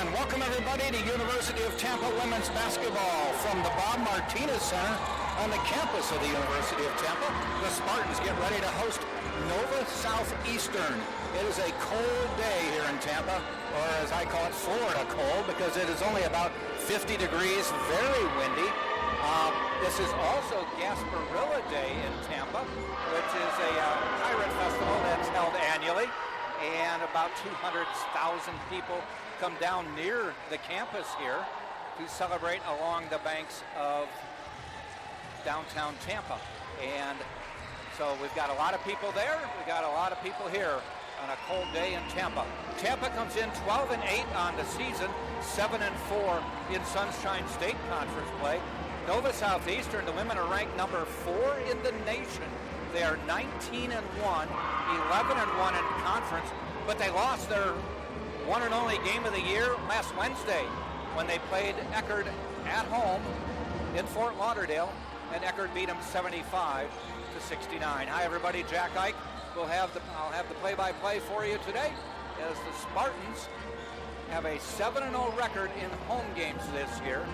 And welcome everybody to University of Tampa Women's Basketball from the Bob Martinez Center on the campus of the University of Tampa. The Spartans get ready to host Nova Southeastern. It is a cold day here in Tampa, or as I call it, Florida cold, because it is only about 50 degrees, very windy. This is also Gasparilla Day in Tampa, which is a pirate festival that's held annually, and about 200,000 people come down near the campus here to celebrate along the banks of downtown Tampa. And so we've got a lot of people there. We've got a lot of people here on a cold day in Tampa. Tampa comes in 12-8 on the season, 7-4 in Sunshine State Conference play. Nova Southeastern, the women are ranked number 4 in the nation. They are 19-1, 11-1 in conference, but they lost their one and only game of the year last Wednesday when they played Eckerd at home in Fort Lauderdale, and Eckerd beat them 75-69. Hi everybody, Jack Ike. I'll have the play-by-play for you today as the Spartans have a 7-0 record in home games this year,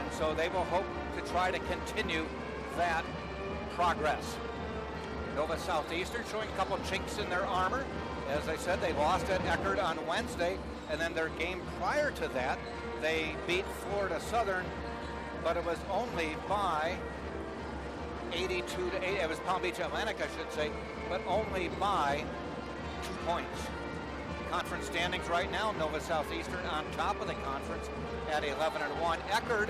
and so they will hope to try to continue that progress. Nova Southeastern showing a couple chinks in their armor. As I said, they lost at Eckerd on Wednesday, and then their game prior to that, they beat Florida Southern, but it was only by 82-8. It was Palm Beach Atlantic, I should say, but only by 2 points. Conference standings right now, Nova Southeastern on top of the conference at 11-1. Eckerd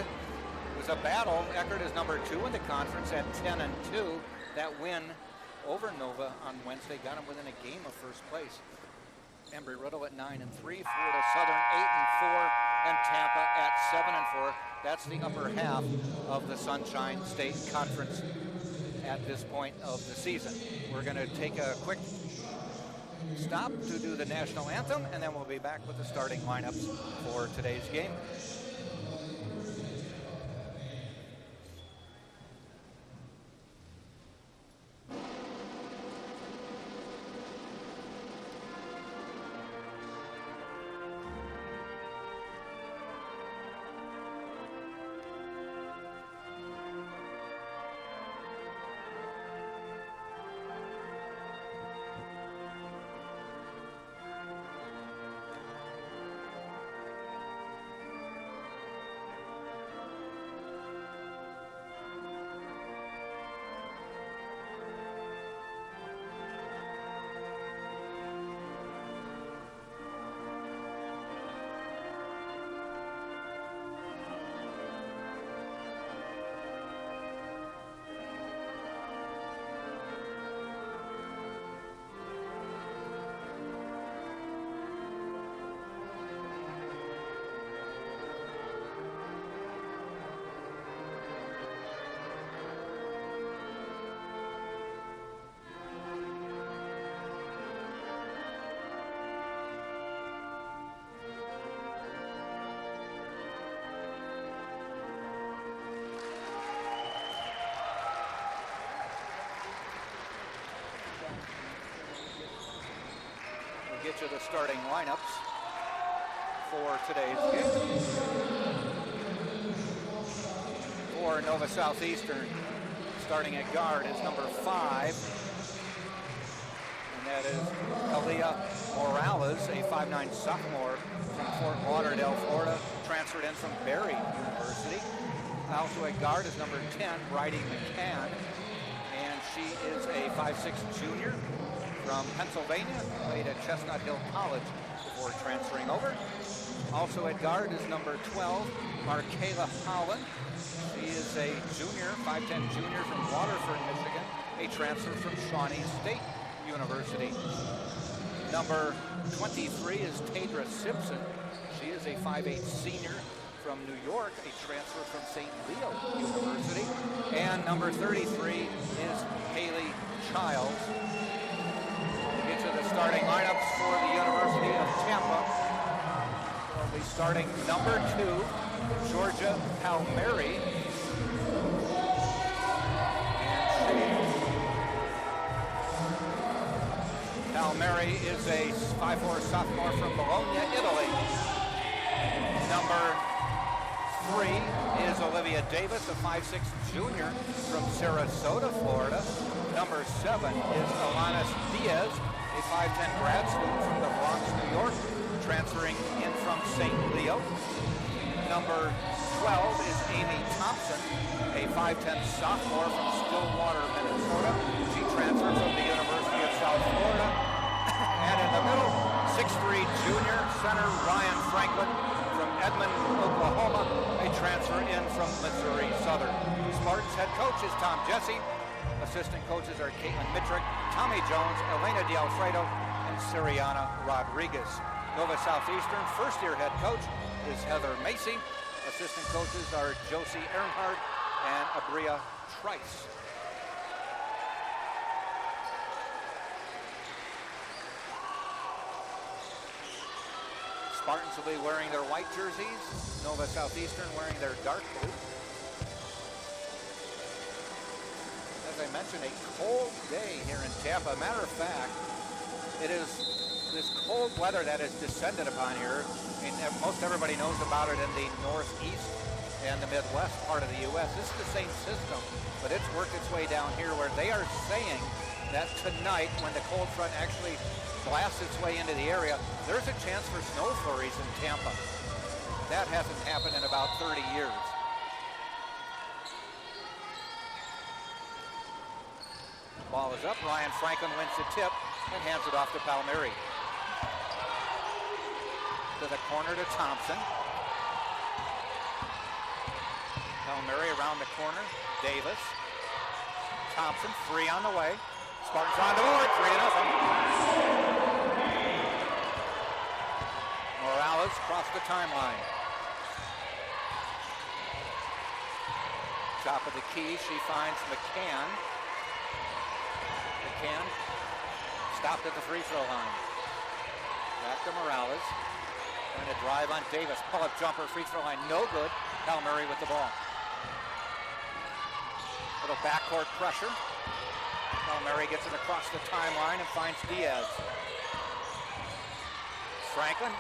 was a battle. Eckerd is number 2 in the conference at 10-2. That win over Nova on Wednesday got them within a game of first place. Embry-Riddle at 9-3, Florida Southern 8-4, and Tampa at 7-4. That's the upper half of the Sunshine State Conference at this point of the season. We're going to take a quick stop to do the national anthem, and then we'll be back with the starting lineups for today's game. Get you the starting lineups for today's game. For Nova Southeastern, starting at guard is number 5, and that is Aaliyah Morales, a 5'9" sophomore from Fort Lauderdale, Florida, transferred in from Barry University. Also at guard is number 10, Bridie McCann, and she is a 5'6" junior from Pennsylvania, played at Chestnut Hill College before transferring over. Also at guard is number 12, Markayla Holland. She is a junior, 5'10" junior from Waterford, Michigan, a transfer from Shawnee State University. Number 23 is Tadra Simpson. She is a 5'8" senior from New York, a transfer from St. Leo University. And number 33 is Haley Childs. Get to the starting lineups for the University of Tampa. We'll be starting number 2, Georgia Palmieri. Palmieri is a 5'4" sophomore from Bologna, Italy. three is Olivia Davis, a 5'6" junior from Sarasota, Florida. Number 7 is Alanis Diaz, a 5'10" grad student from the Bronx, New York, transferring in from St. Leo. Number 12 is Amy Thompson, a 5'10" sophomore from Stillwater, Minnesota. She transferred from the University of South Florida. And in the middle, 6'3" junior center Ryan Franklin from Edmond, Oklahoma, a transfer in from Missouri Southern. Spartans head coach is Tom Jesse. Assistant coaches are Caitlin Mitrick, Tommy Jones, Elena D'Alfredo, and Siriana Rodriguez. Nova Southeastern first-year head coach is Heather Macy. Assistant coaches are Josie Earnhardt and Abria Trice. Spartans will be wearing their white jerseys. Nova Southeastern wearing their dark blue. As I mentioned, a cold day here in Tampa. Matter of fact, it is this cold weather that has descended upon here. I mean, most everybody knows about it in the Northeast and the Midwest part of the U.S. This is the same system, but it's worked its way down here where they are saying that tonight, when the cold front actually blasts its way into the area, there's a chance for snow flurries in Tampa. That hasn't happened in about 30 years. Ball is up. Ryan Franklin wins the tip and hands it off to Palmieri. To the corner to Thompson. Palmieri around the corner. Davis. Thompson, 3 on the way. Spartans on the board, 3-0. Morales across the timeline. Top of the key, she finds McCann. McCann stopped at the free throw line. Back to Morales. Going to drive on Davis. Pull-up jumper, free throw line, no good. Palmieri with the ball. Little backcourt pressure. Palmieri gets it across the timeline and finds Diaz. Franklin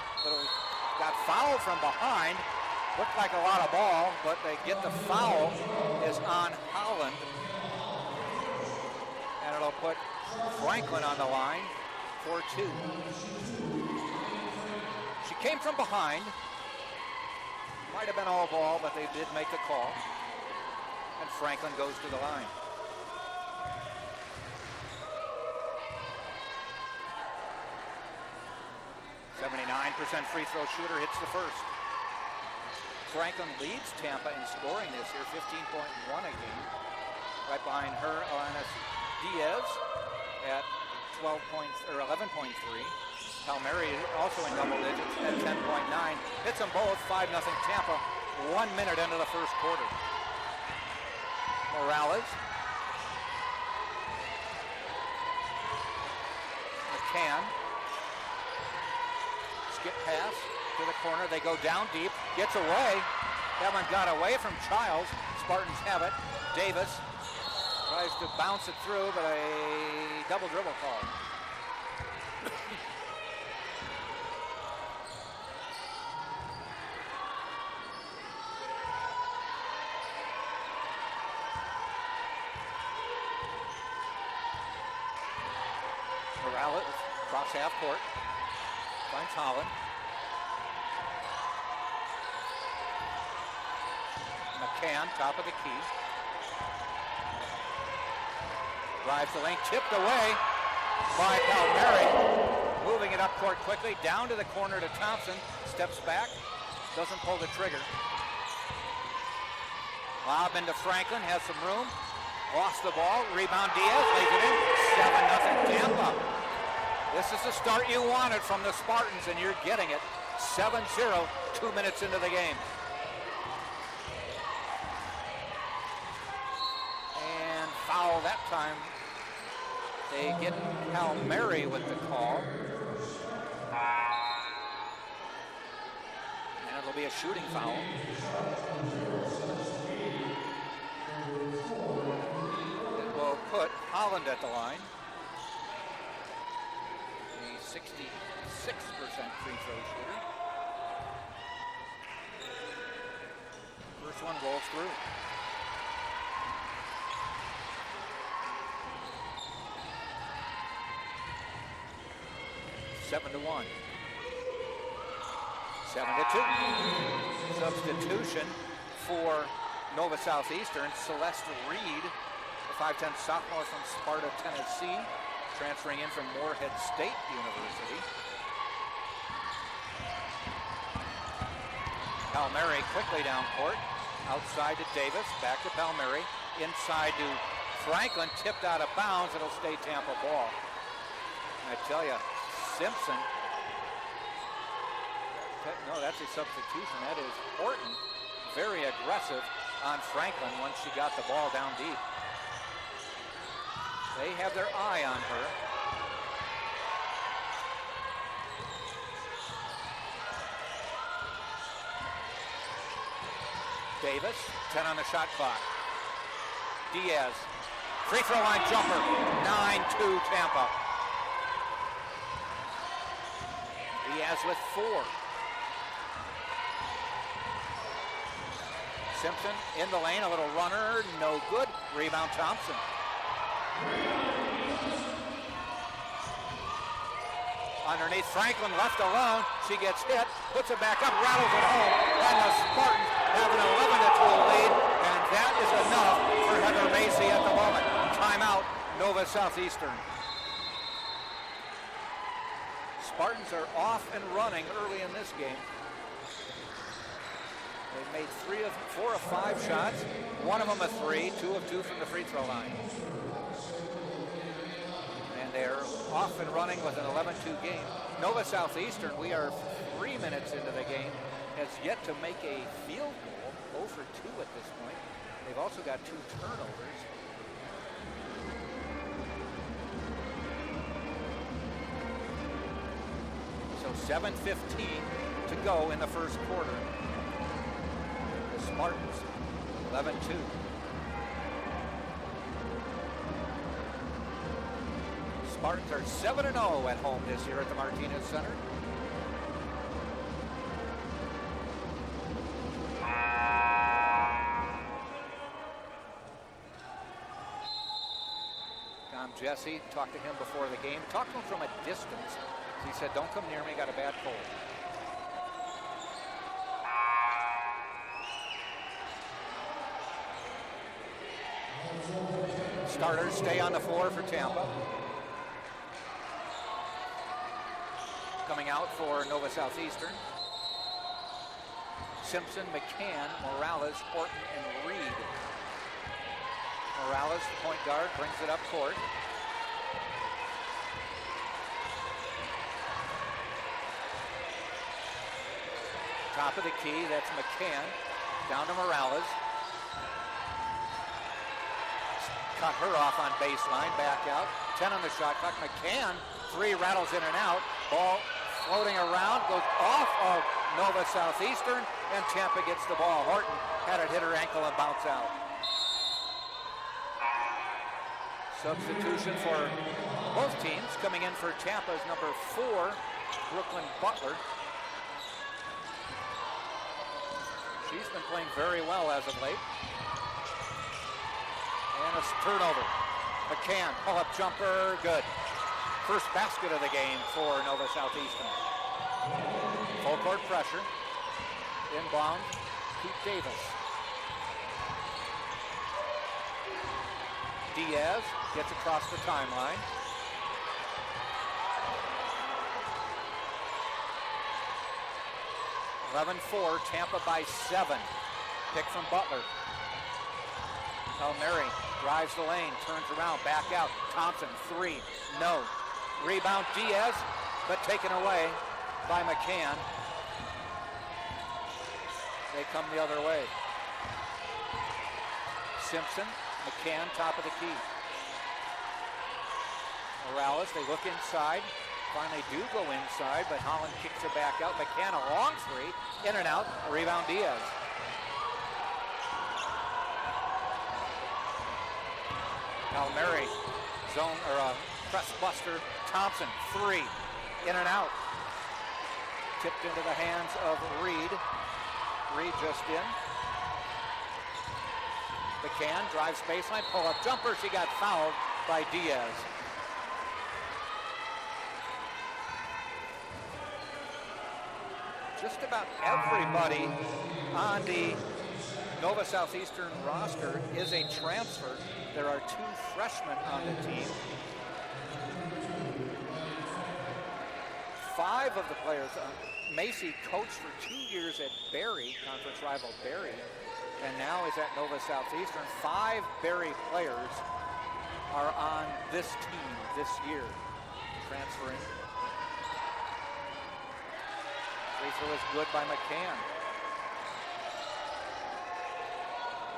got fouled from behind. Looked like a lot of ball, but they get the foul is on Holland. And it'll put Franklin on the line for 2. She came from behind. Might have been all ball, but they did make the call. And Franklin goes to the line. .79% free throw shooter hits the first. Franklin leads Tampa in scoring this year, 15.1 a game. Right behind her, Alanis Diaz at 11.3. Palmieri also in double digits at 10.9. Hits them both, 5-0 Tampa, 1 minute into the first quarter. Morales. McCann. Skip pass to the corner. They go down deep. Gets away. Haven't got away from Childs. Spartans have it. Davis tries to bounce it through, but a double dribble call. Morales across half court. Finds Holland. McCann, top of the key. Drives the lane, tipped away by Palmieri. Moving it up court quickly, down to the corner to Thompson. Steps back, doesn't pull the trigger. Lob into Franklin, has some room. Lost the ball, rebound Diaz, lays it in. 7-0 Tampa. This is the start you wanted from the Spartans, and you're getting it. 7-0, 2 minutes into the game. And foul that time. They get Palmieri with the call. And it'll be a shooting foul. It will put Holland at the line. 66% free throw shooter. rolls through. Seven to 1. 7-2. Substitution for Nova Southeastern, Celeste Reed, the 5'10" sophomore from Sparta, Tennessee, transferring in from Morehead State University. Palmieri quickly down court, outside to Davis, back to Palmieri, inside to Franklin, tipped out of bounds. It'll stay Tampa ball. I tell you, Simpson, no, that's a substitution. That is Horton, very aggressive on Franklin once she got the ball down deep. They have their eye on her. Davis, 10 on the shot clock. Diaz, free throw line jumper, 9-2 Tampa. Diaz with 4. Simpson in the lane, a little runner, no good. Rebound Thompson. Underneath, Franklin left alone. She gets hit, puts it back up, rattles it home, and the Spartans have an 11-2 lead, and that is enough for Heather Macy at the moment. Timeout, Nova Southeastern. Spartans are off and running early in this game. They've made 4 of 5 shots, one of them a 3, 2 of 2 from the free throw line. And they're off and running with an 11-2 game. Nova Southeastern, we are 3 minutes into the game, has yet to make a field goal, 0 for 2 at this point. They've also got 2 turnovers. So 7:15 to go in the first quarter. The Spartans, 11-2. Spartans are 7-0 at home this year at the Martinez Center. Tom Jesse talked to him before the game. Talked to him from a distance. He said, "Don't come near me, got a bad cold." Starters stay on the floor for Tampa. Coming out for Nova Southeastern, Simpson, McCann, Morales, Horton, and Reed. Morales, the point guard, brings it up court. Top of the key, that's McCann. Down to Morales. Cut her off on baseline, back out. 10 on the shot clock. McCann, 3 rattles in and out. Ball floating around, goes off of Nova Southeastern, and Tampa gets the ball. Horton had it hit her ankle and bounce out. Substitution for both teams. Coming in for Tampa's number 4, Brooklyn Butler. She's been playing very well as of late. And a turnover. McCann, pull-up jumper, good. First basket of the game for Nova Southeastern. Full court pressure. Inbound, Pete Davis. Diaz gets across the timeline. (11-4), Tampa by 7. Pick from Butler. Palmieri drives the lane, turns around, back out. Thompson, 3, no. Rebound Diaz, but taken away by McCann. They come the other way. Simpson, McCann, top of the key. Morales, they look inside. Finally do go inside, but Holland kicks it back out. McCann, a long 3, in and out. Rebound Diaz. Palmieri, zone or press buster. Thompson, 3, in and out. Tipped into the hands of Reed. Reed just in. McCann drives baseline, pull-up jumper. She got fouled by Diaz. Just about everybody on the Nova Southeastern roster is a transfer. There are 2 freshmen on the team. 5 of the players, Macy coached for 2 years at Barry, conference rival Barry, and now is at Nova Southeastern. 5 Barry players are on this team this year, transferring. Free throw is good by McCann.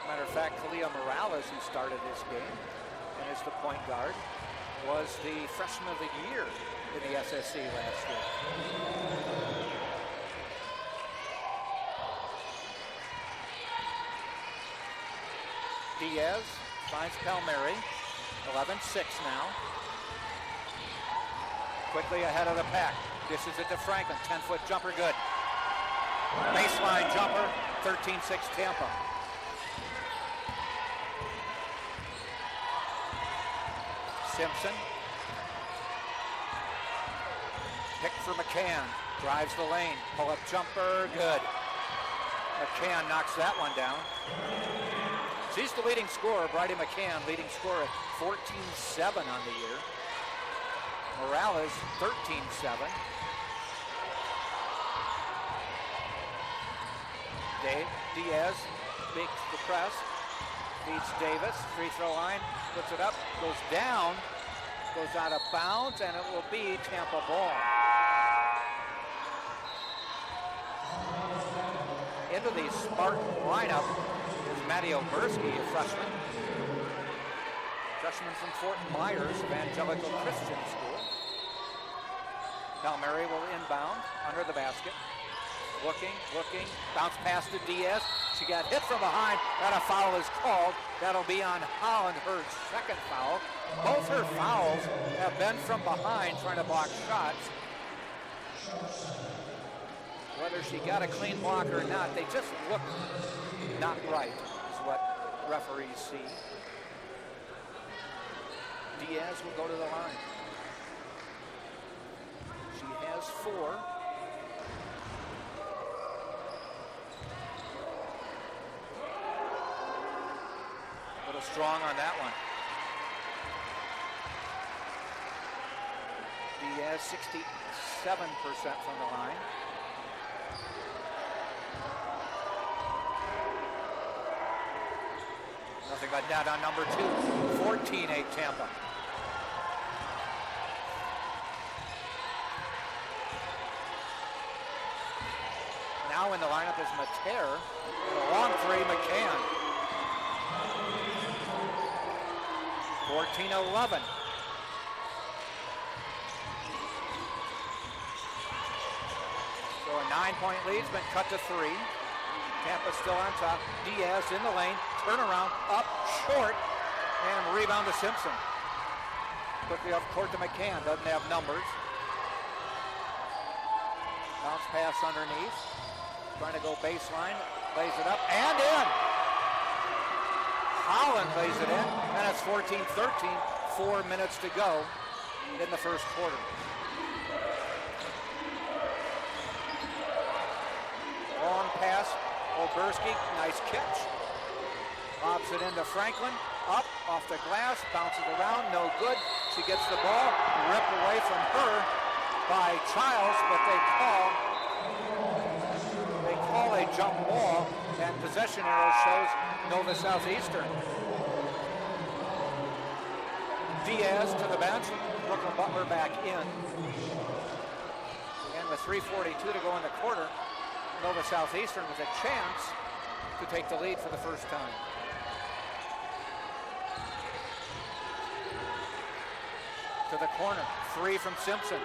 Matter of fact, Kalia Morales, who started this game and is the point guard, was the freshman of the year in the SSC last year. Diaz finds Palmieri, 11-6 now. Quickly ahead of the pack. Dishes it to Franklin, 10-foot jumper, good. Baseline jumper, 13-6 Tampa. Simpson. Pick for McCann. Drives the lane. Pull-up jumper. Good. McCann knocks that one down. She's the leading scorer. Bridie McCann, leading scorer at 14-7 on the year. Morales, 13-7. Diaz makes the press. Feeds Davis. Free throw line. Puts it up. Goes down. Goes out of bounds, and it will be Tampa ball. Into the Spartan lineup is Maddie Oberski, a freshman. Freshman from Fort Myers Evangelical Christian School. Palmieri will inbound under the basket. Looking, bounce pass to Diaz. She got hit from behind, and a foul is called. That'll be on Holland, her second foul. Both her fouls have been from behind, trying to block shots. Whether she got a clean block or not, they just look not right, is what referees see. Diaz will go to the line. She has 4. A little strong on that one. Diaz 67% from the line. Nothing but net on number 2. 14-8 Tampa. Now in the lineup is Mater. A long 3, McCann. 14-11. So a 9-point lead's been cut to 3. Tampa still on top. Diaz in the lane. Turnaround, up, short, and rebound to Simpson. Quickly off court to McCann. Doesn't have numbers. Bounce pass underneath. Trying to go baseline. Lays it up and in. Holland lays it in, and it's 14-13. 4 minutes to go in the first quarter. Long pass. Oberski, nice catch. Lobs it into Franklin. Up, off the glass, bounces around, no good. She gets the ball, ripped away from her by Childs, but they call a jump ball, and possession arrow shows Nova Southeastern. Diaz to the bench, Brooklyn Butler back in. And with 3:42 to go in the quarter, Nova Southeastern with a chance to take the lead for the first time. To the corner, 3 from Simpson.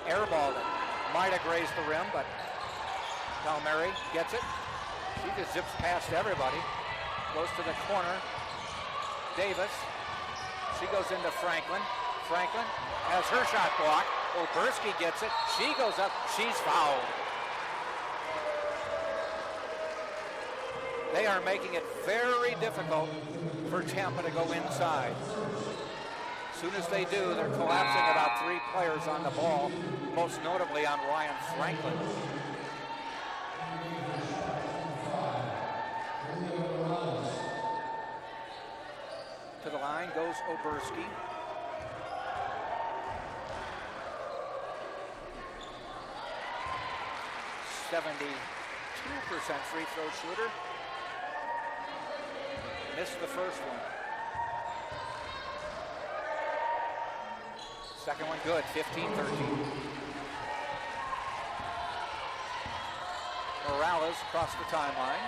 Airballed it. Might have grazed the rim, but Palmieri gets it. She just zips past everybody. Goes to the corner. Davis. She goes into Franklin. Franklin has her shot blocked. Oberski gets it. She goes up. She's fouled. They are making it very difficult for Tampa to go inside. As soon as they do, they're collapsing about 3 players on the ball, most notably on Ryan Franklin. To the line goes Oberski. .72% free throw shooter. Missed the first one. Second one good, 15-13. Morales across the timeline.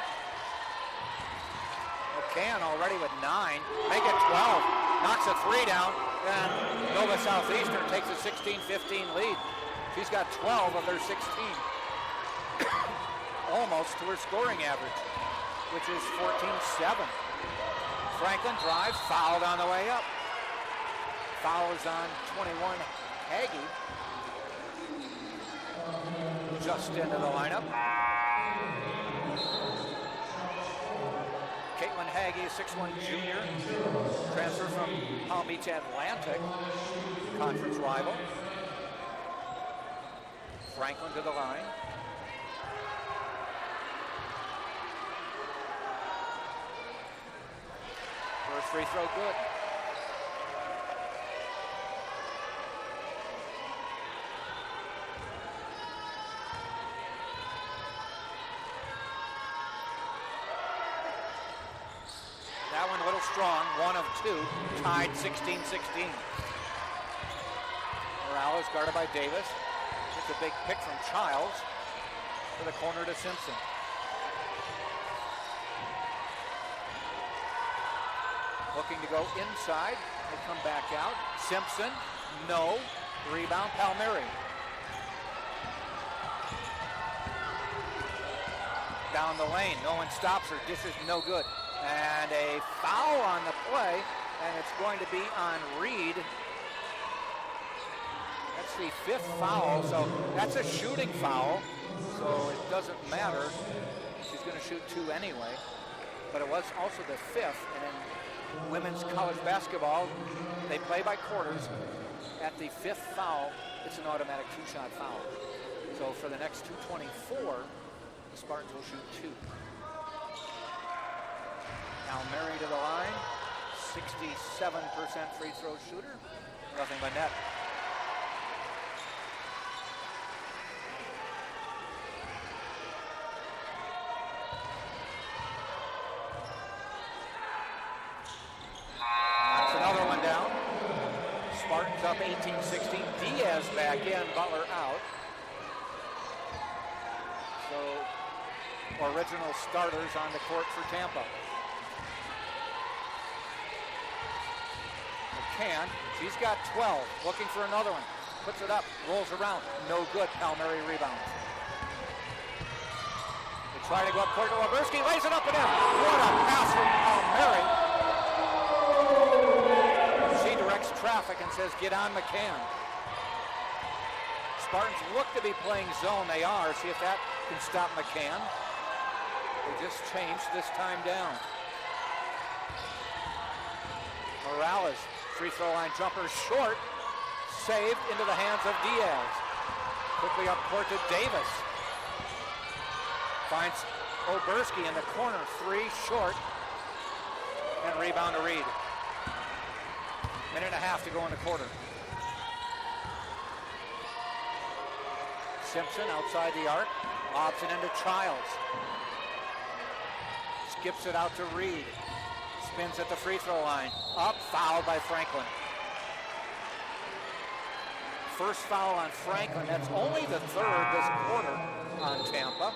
McCann already with 9. Make it 12. Knocks a 3 down. And Nova Southeastern takes a 16-15 lead. She's got 12 of their 16. Almost to her scoring average, which is 14-7. Franklin drives, fouled on the way up. Foul is on 21, Hagee. Just into the lineup. Caitlin Hagee, 6'1" junior, transfer from Palm Beach Atlantic, conference rival. Franklin to the line. First free throw good. That one a little strong, 1 of 2, tied 16-16. Morales guarded by Davis. It's a big pick from Childs to the corner to Simpson. Looking to go inside. They come back out. Simpson, no. Rebound, Palmieri. Down the lane, no one stops her. This is no good. And a foul on the play, and it's going to be on Reed. That's the 5th foul, so that's a shooting foul, so it doesn't matter. She's going to shoot 2 anyway, but it was also the 5th, and in women's college basketball, they play by quarters. At the 5th foul, it's an automatic 2-shot foul. So for the next 2:24, the Spartans will shoot 2. Now Mary to the line, 67% free throw shooter, nothing but net. That's another one down. Spartans up 18-16. Diaz back in, Butler out. So original starters on the court for Tampa. McCann, she's got 12, looking for another one. Puts it up, rolls around, no good. Palmieri rebounds. They try to go up court to Oberski, lays it up and in. What a pass from Palmieri. She directs traffic and says, get on McCann. Spartans look to be playing zone. They are. See if that can stop McCann. They just changed this time down. Morales, free throw line jumper short, saved into the hands of Diaz. Quickly up court to Davis. Finds Oberski in the corner, 3 short, and rebound to Reed. Minute and a half to go in the quarter. Simpson outside the arc, lobs it into Childs. Skips it out to Reed. Spins at the free throw line. Up, fouled by Franklin. First foul on Franklin. That's only the 3rd this quarter on Tampa.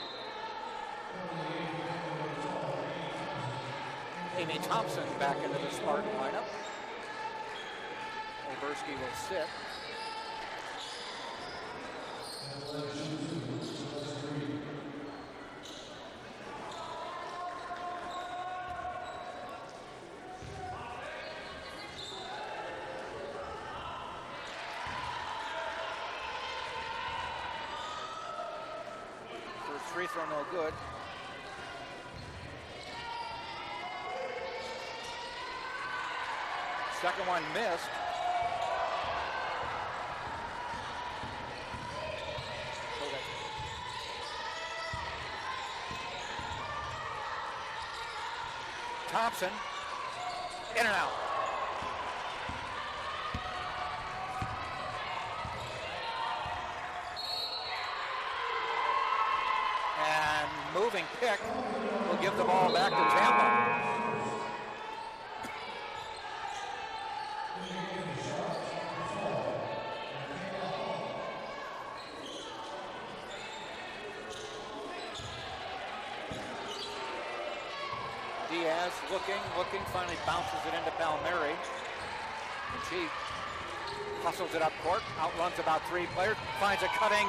Amy Thompson back into the Spartan lineup. Oberski will sit. First free throw no good. Second one missed. Thompson, in and out. And moving pick will give the ball back to Tampa. Diaz looking, finally bounces it into Palmieri. And she hustles it up court, outruns about 3 players, finds a cutting.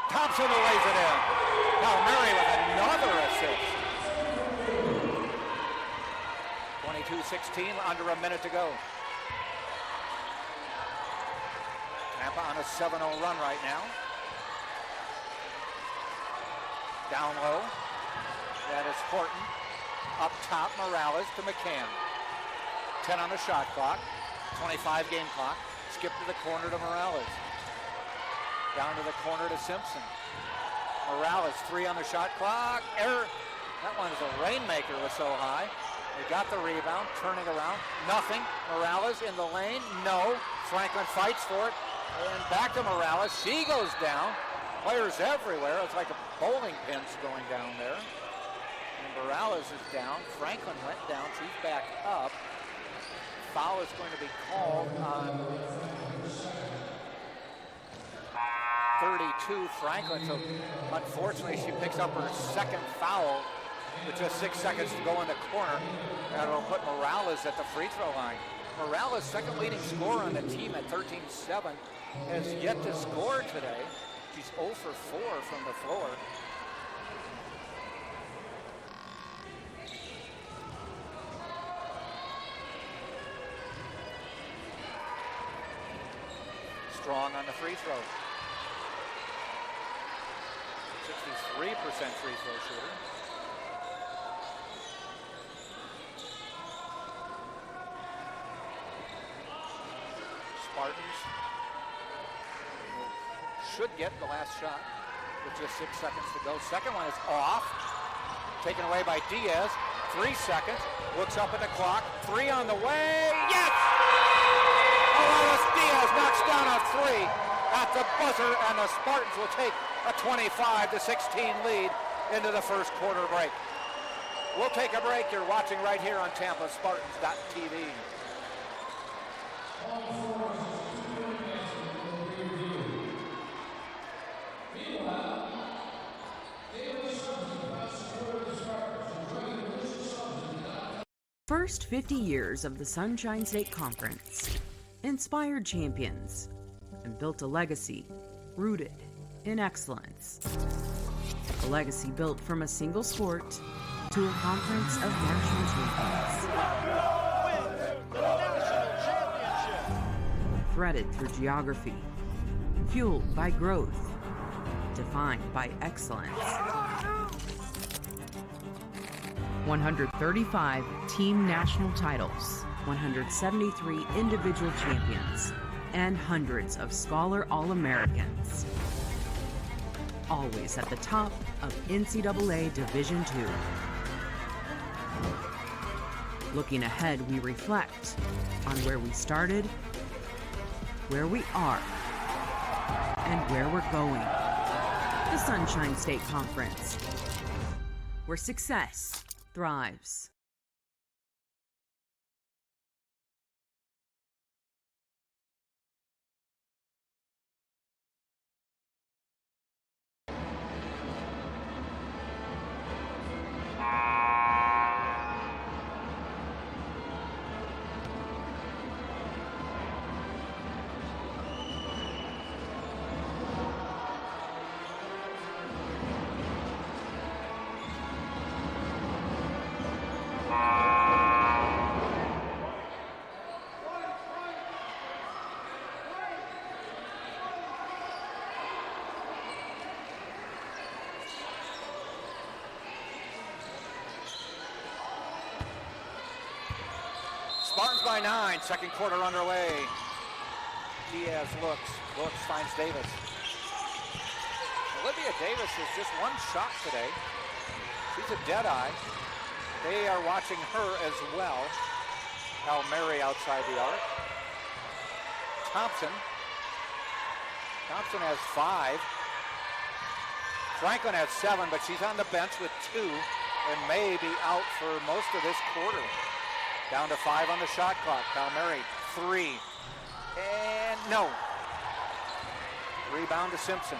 Thompson lays it in. Palmieri with another assist. 22-16, under a minute to go. Tampa on a 7-0 run right now. Down low. That is Horton. Up top, Morales to McCann. 10 on the shot clock. 25 game clock. Skip to the corner to Morales. Down to the corner to Simpson. Morales, 3 on the shot clock. Error. That one is a rainmaker, was so high. They got the rebound, turning around. Nothing. Morales in the lane. No. Franklin fights for it. And back to Morales. She goes down. Players everywhere. It's like a bowling pin's going down there. And Morales is down. Franklin went down. She's back up. Foul is going to be called on 32, Franklin. So unfortunately, she picks up her second foul with just 6 seconds to go in the corner. And it'll put Morales at the free throw line. Morales, second leading scorer on the team at 13-7, has yet to score today. She's 0 for 4 from the floor. Strong on the free throw. 63% free throw shooter. Spartans should get the last shot with just 6 seconds to go. Second one is off. Taken away by Diaz. 3 seconds. Looks up at the clock. 3 on the way. Yes! Diaz knocks down a 3 at the buzzer, and the Spartans will take a 25-16 lead into the first quarter break. We'll take a break. You're watching right here on TampaSpartans.tv. First 50 years of the Sunshine State Conference inspired champions and built a legacy rooted in excellence. A legacy built from a single sport to a conference of national champions. Threaded through geography, fueled by growth, defined by excellence. 135 team national titles, 173 individual champions, and hundreds of Scholar All-Americans. Always at the top of NCAA Division II. Looking ahead, we reflect on where we started, where we are, and where we're going. The Sunshine State Conference, where success thrives. by 9. Second quarter underway. Diaz looks, finds Davis. Olivia Davis has just one shot today. She's a dead eye. They are watching her as well. Palmieri outside the arc. Thompson has 5. Franklin has 7, but she's on the bench with 2 and may be out for most of this quarter. Down to 5 on the shot clock. Palmieri, 3. And no. Rebound to Simpson.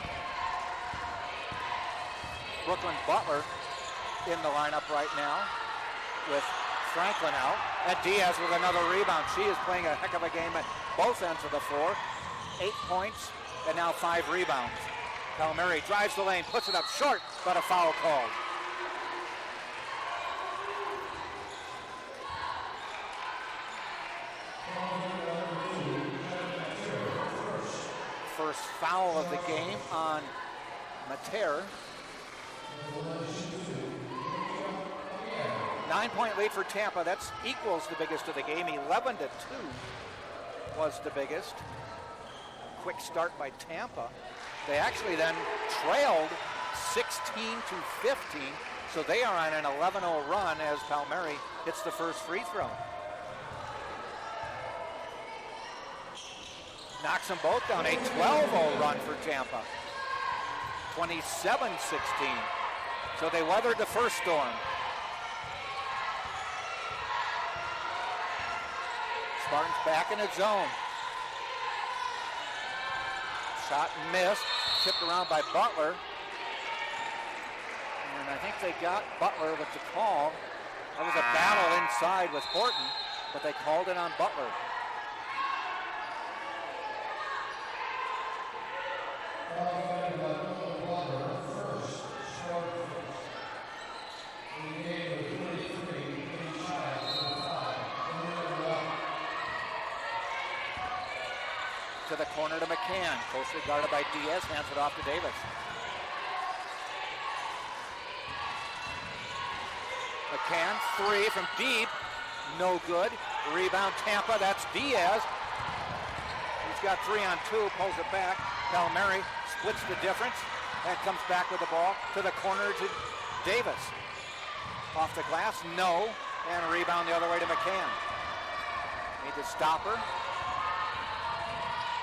Brooklyn Butler in the lineup right now with Franklin out. And Diaz with another rebound. She is playing a heck of a game at both ends of the floor. 8 points and now 5 rebounds. Palmieri drives the lane, puts it up short, but a foul called. First foul of the game on Mater. 9-point lead for Tampa. That's equals the biggest of the game. 11-2 was the biggest. Quick start by Tampa. They actually then trailed 16-15, so they are on an 11-0 run as Palmieri hits the first free throw. Knocks them both down. A 12-0 run for Tampa. 27-16. So they weathered the first storm. Spartans back in its zone. Shot missed, tipped around by Butler. And I think they got Butler with the call. That was a battle inside with Horton, but they called it on Butler. To the corner to McCann, closely guarded by Diaz, hands it off to Davis. McCann, 3 from deep, no good. Rebound Tampa, that's Diaz. He's got 3 on 2, pulls it back. Palmieri splits the difference and comes back with the ball to the corner to Davis. Off the glass, no, and a rebound the other way to McCann. Need to stop her.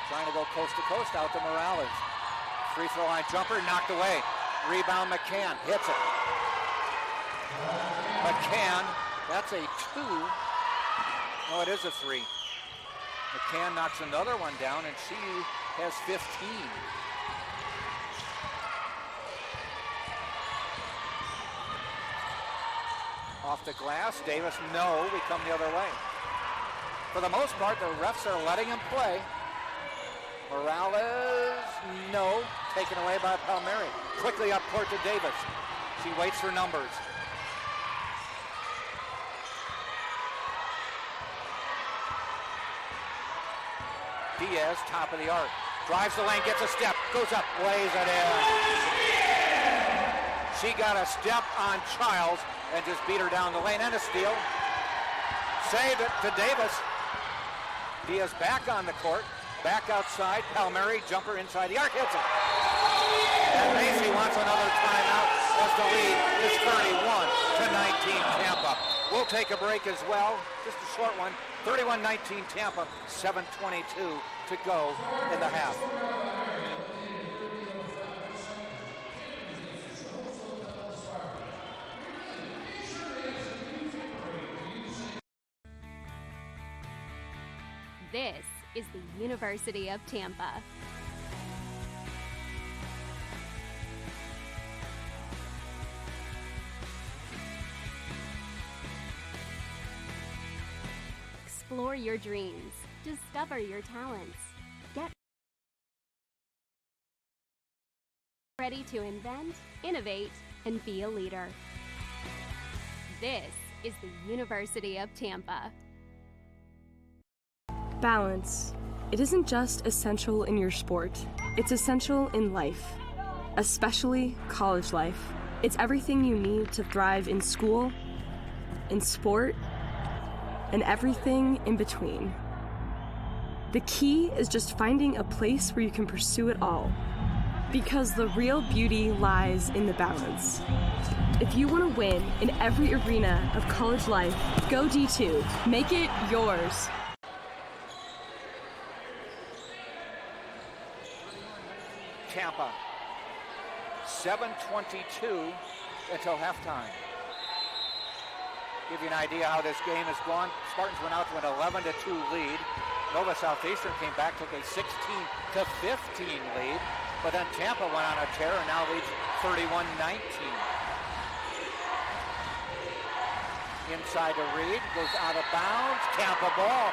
Trying to go coast to coast out to Morales. Free throw line jumper knocked away. Rebound McCann, hits it. McCann, that's a 2. No, it is a 3. McCann knocks another one down and she has 15. Off the glass, Davis, no, we come the other way. For the most part, the refs are letting him play. Morales, no, taken away by Palmieri. Quickly up court to Davis. She waits for numbers. Diaz, top of the arc. Drives the lane, gets a step, goes up, lays it in. She got a step on Childs and just beat her down the lane, and a steal. Saved it to Davis. Diaz back on the court. Back outside, Palmieri, jumper inside the arc, hits it. And Macy wants another timeout as the lead is 31-19 Tampa. We'll take a break as well, just a short one. 31-19 Tampa, 7:22 to go in the half. This is the University of Tampa. Explore your dreams. Discover your talents. Get ready to invent, innovate, and be a leader. This is the University of Tampa. Balance. It isn't just essential in your sport, it's essential in life, especially college life. It's everything you need to thrive in school, in sport, and everything in between. The key is just finding a place where you can pursue it all, because the real beauty lies in the balance. If you want to win in every arena of college life, go D2. Make it yours. Tampa, 7:22 until halftime. Give you an idea how this game has gone. Spartans went out to an 11-2 lead. Nova Southeastern came back, took a 16-15 lead. But then Tampa went on a tear and now leads 31-19. Inside to Reed, goes out of bounds. Tampa ball.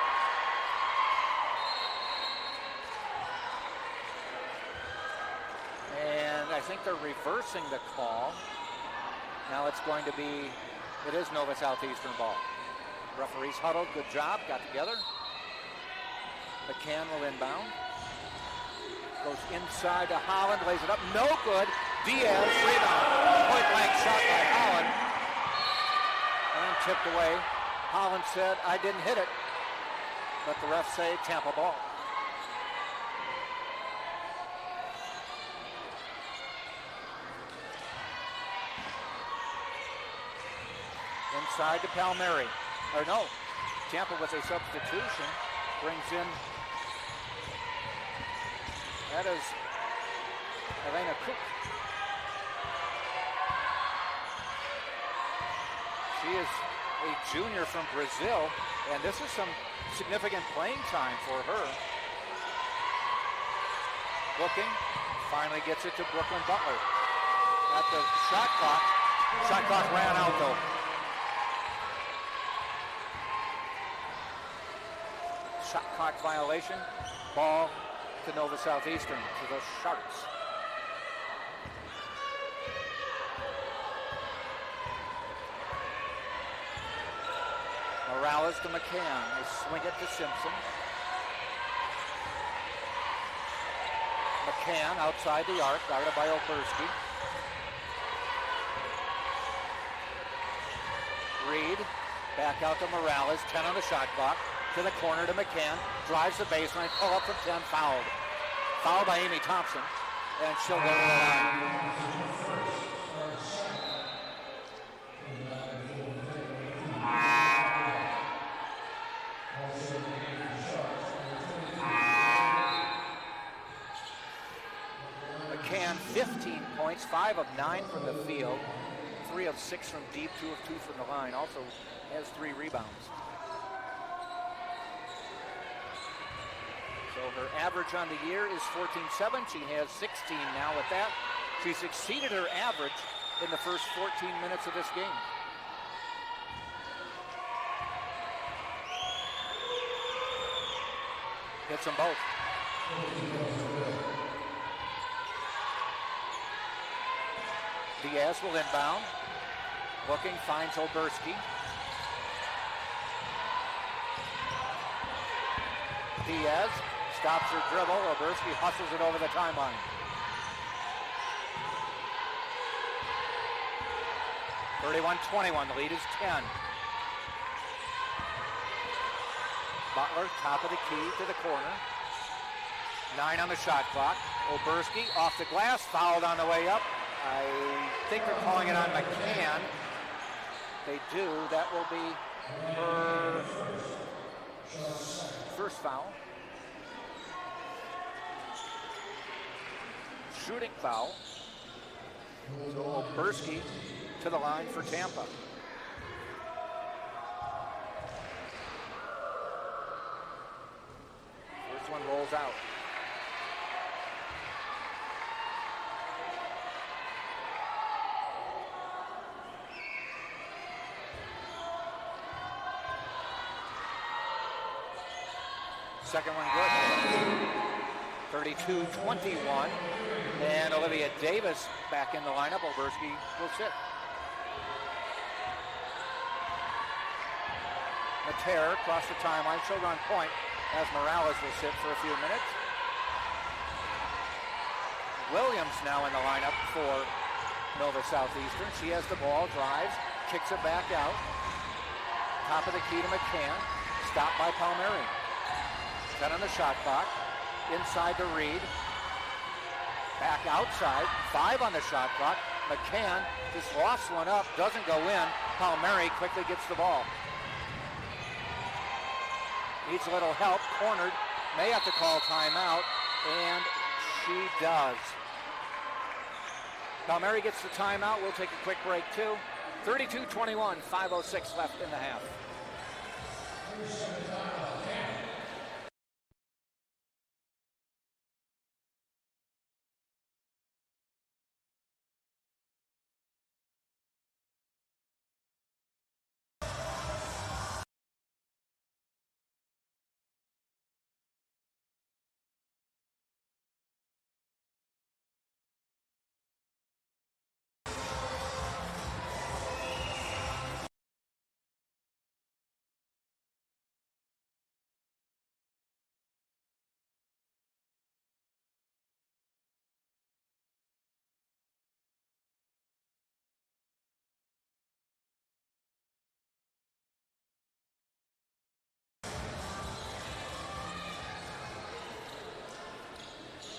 And I think they're reversing the call. Now it's going to be, it is Nova Southeastern ball. Referees huddled, good job, got together. McCann will inbound. Goes inside to Holland, lays it up, no good. Diaz, rebound. Point blank shot by Holland. And tipped away. Holland said, I didn't hit it. But the refs say Tampa ball. Inside to Palmieri. Or no, Tampa with a substitution brings in, that is Elena Cook. She is a junior from Brazil, and this is some significant playing time for her. Looking, finally gets it to Brooklyn Butler. At the shot clock. Shot clock ran out though. Shot clock violation. Ball to Nova Southeastern, to the Sharks. Morales to McCann. They swing it to Simpson. McCann outside the arc, guarded by Oberski. Reed back out to Morales, 10 on the shot clock. To the corner to McCann, drives the baseline, pull up from 10, fouled. Fouled by Amy Thompson, and she'll go to the line. McCann, 15 points, 5 of 9 from the field, 3 of 6 from deep, 2 of 2 from the line. Also has 3 rebounds. So her average on the year is 14.7. She has 16 now with that. She's exceeded her average in the first 14 minutes of this game. Hits them both. Diaz will inbound. Looking, finds Oberski. Diaz stops her dribble. Oberski hustles it over the timeline. (31-21). The lead is 10. Butler, top of the key to the corner. 9 on the shot clock. Oberski off the glass, fouled on the way up. I think they're calling it on McCann. They do. That will be her first foul. Shooting foul. So Oberski to the line for Tampa. First one rolls out. Second one good. 32-21. And Olivia Davis back in the lineup. Oberski will sit. Mater across the timeline. She'll run point as Morales will sit for a few minutes. Williams now in the lineup for Nova Southeastern. She has the ball, drives, kicks it back out. Top of the key to McCann. Stopped by Palmieri. 10 on the shot clock. Inside to Reed. Back outside. 5 on the shot clock. McCann just lofts one up. Doesn't go in. Palmieri quickly gets the ball. Needs a little help. Cornered. May have to call timeout. And she does. Palmieri gets the timeout. We'll take a quick break too. 32-21, 5:06 left in the half.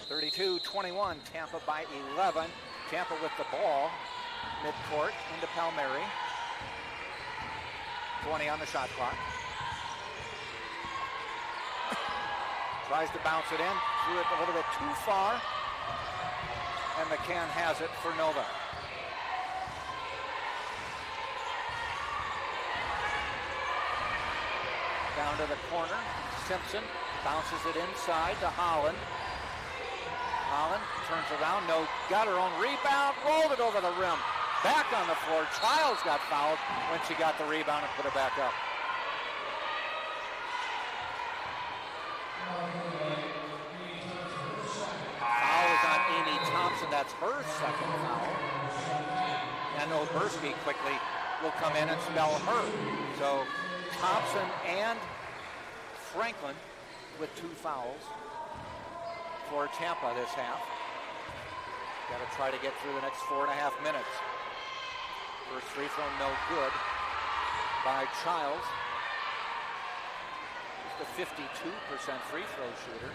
(32-21), Tampa by 11. Tampa with the ball, midcourt into Palmieri. 20 on the shot clock. Tries to bounce it in, threw it a little bit too far, and McCann has it for Nova. Down to the corner, Simpson bounces it inside to Holland. Holland turns around, got her own rebound, rolled it over the rim. Back on the floor, Childs got fouled when she got the rebound and put it back up. Foul is on Amy Thompson, that's her second foul. And Oberski quickly will come in and spell her. So Thompson and Franklin with 2 fouls for Tampa this half. Got to try to get through the next 4.5 minutes. First free throw no good by Childs. Just a 52% free throw shooter.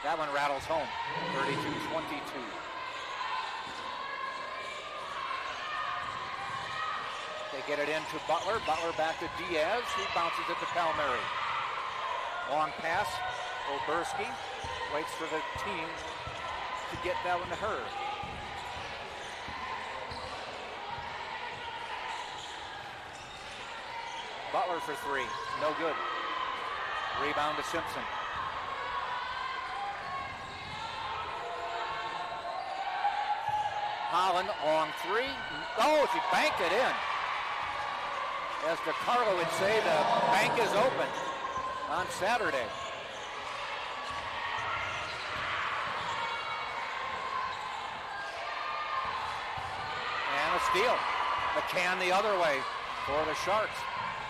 That one rattles home. 32-22. They get it into Butler. Butler back to Diaz, who bounces it to Palmieri. Long pass. Oberski waits for the team to get that one to her. Butler for 3. No good. Rebound to Simpson. Holland, long 3. Oh, she banked it in. As DeCarlo would say, the bank is open on Saturday. And a steal. McCann the other way for the Sharks.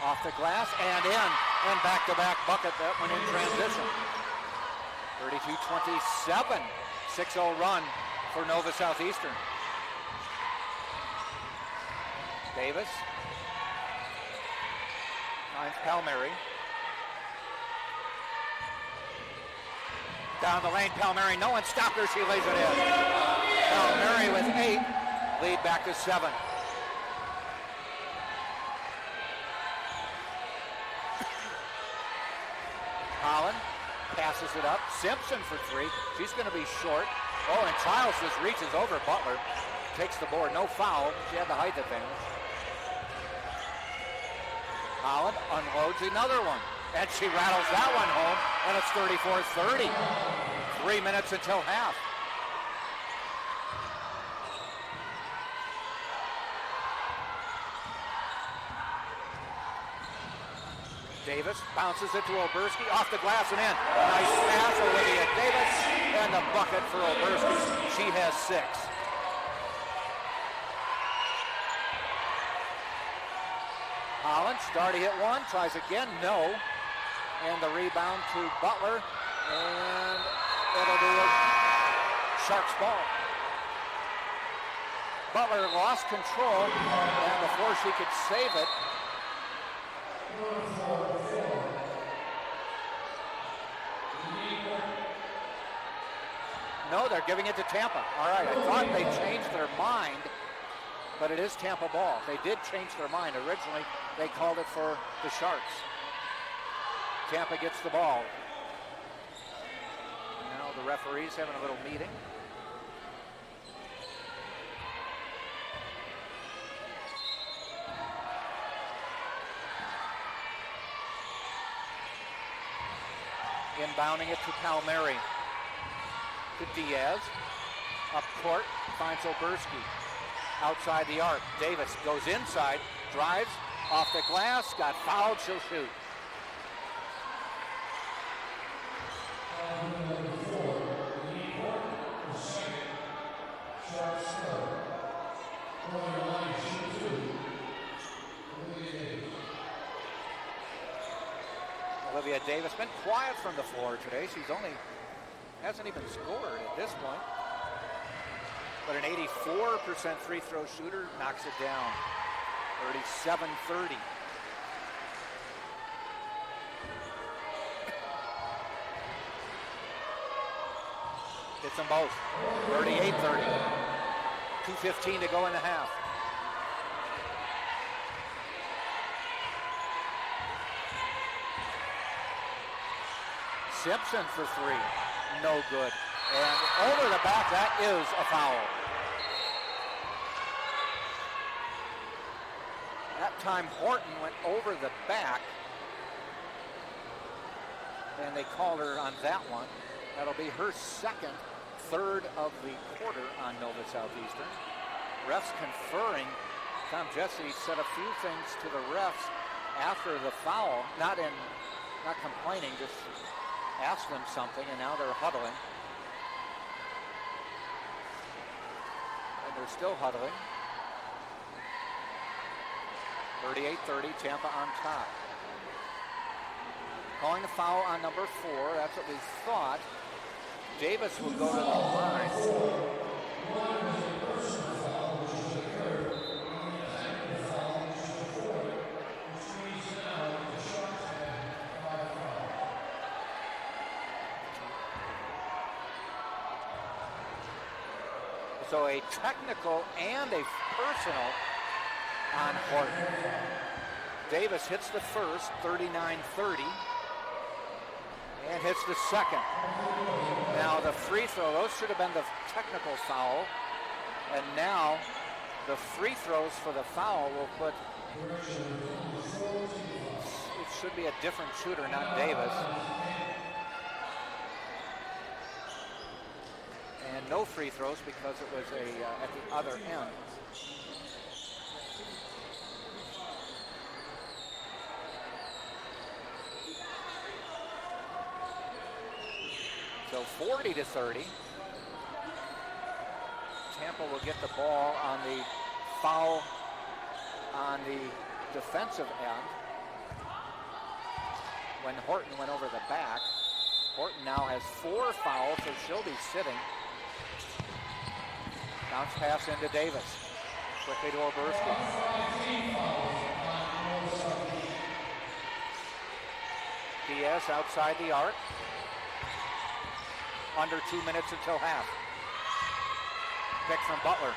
Off the glass and in. And back-to-back bucket, that one in transition. 32-27. 6-0 run for Nova Southeastern. Davis. Finds Palmieri. Down the lane, Palmieri. No one stopped her. She lays it in. Palmieri with 8. Lead back to 7. Holland passes it up. Simpson for 3. She's going to be short. Oh, and Childs just reaches over Butler. Takes the board. No foul. She had the height advantage. Holland unloads another one. And she rattles that one home. And it's 34-30. 3 minutes until half. Davis bounces it to Oberski, off the glass and in. Nice pass, Olivia Davis, and the bucket for Oberski. She has 6. Holland, starting at 1, tries again, no. And the rebound to Butler, and it'll be a Sharks ball. Butler lost control, and before she could save it, no, they're giving it to Tampa. All right, I thought they changed their mind, but it is Tampa ball. They did change their mind. Originally, they called it for the Sharks. Tampa gets the ball. Now the referee's having a little meeting. Inbounding it to Palmieri. To Diaz. Up court, finds Oberski. Outside the arc. Davis goes inside, drives, off the glass, got fouled, she'll shoot. Olivia Davis been quiet from the floor today. Hasn't even scored at this point. But an 84% free throw shooter knocks it down. 37-30. Hits them both. 38-30. 2:15 to go in the half. Simpson for three. No good. And over the back, that is a foul. That time Horton went over the back. And they called her on that one. That'll be her second, third of the quarter on Nova Southeastern. Refs conferring. Tom Jesse said a few things to the refs after the foul. Not complaining, just asked them something, and now they're huddling. And they're still huddling. 38-30, Tampa on top. Calling a foul on number 4, that's what we thought. Davis will go to the line. So a technical and a personal on Horton. Davis hits the first, 39-30, and hits the second. Now the free throw, those should have been the technical foul, and now the free throws for the foul will put, it should be a different shooter, not Davis. And no free throws because it was at the other end. So 40-30. Tampa will get the ball on the foul on the defensive end. When Horton went over the back. Horton now has 4 fouls, so she'll be sitting. Bounce pass into Davis. Quickly to Oberski. Diaz outside the arc. Under 2 minutes until half. Pick from Butler.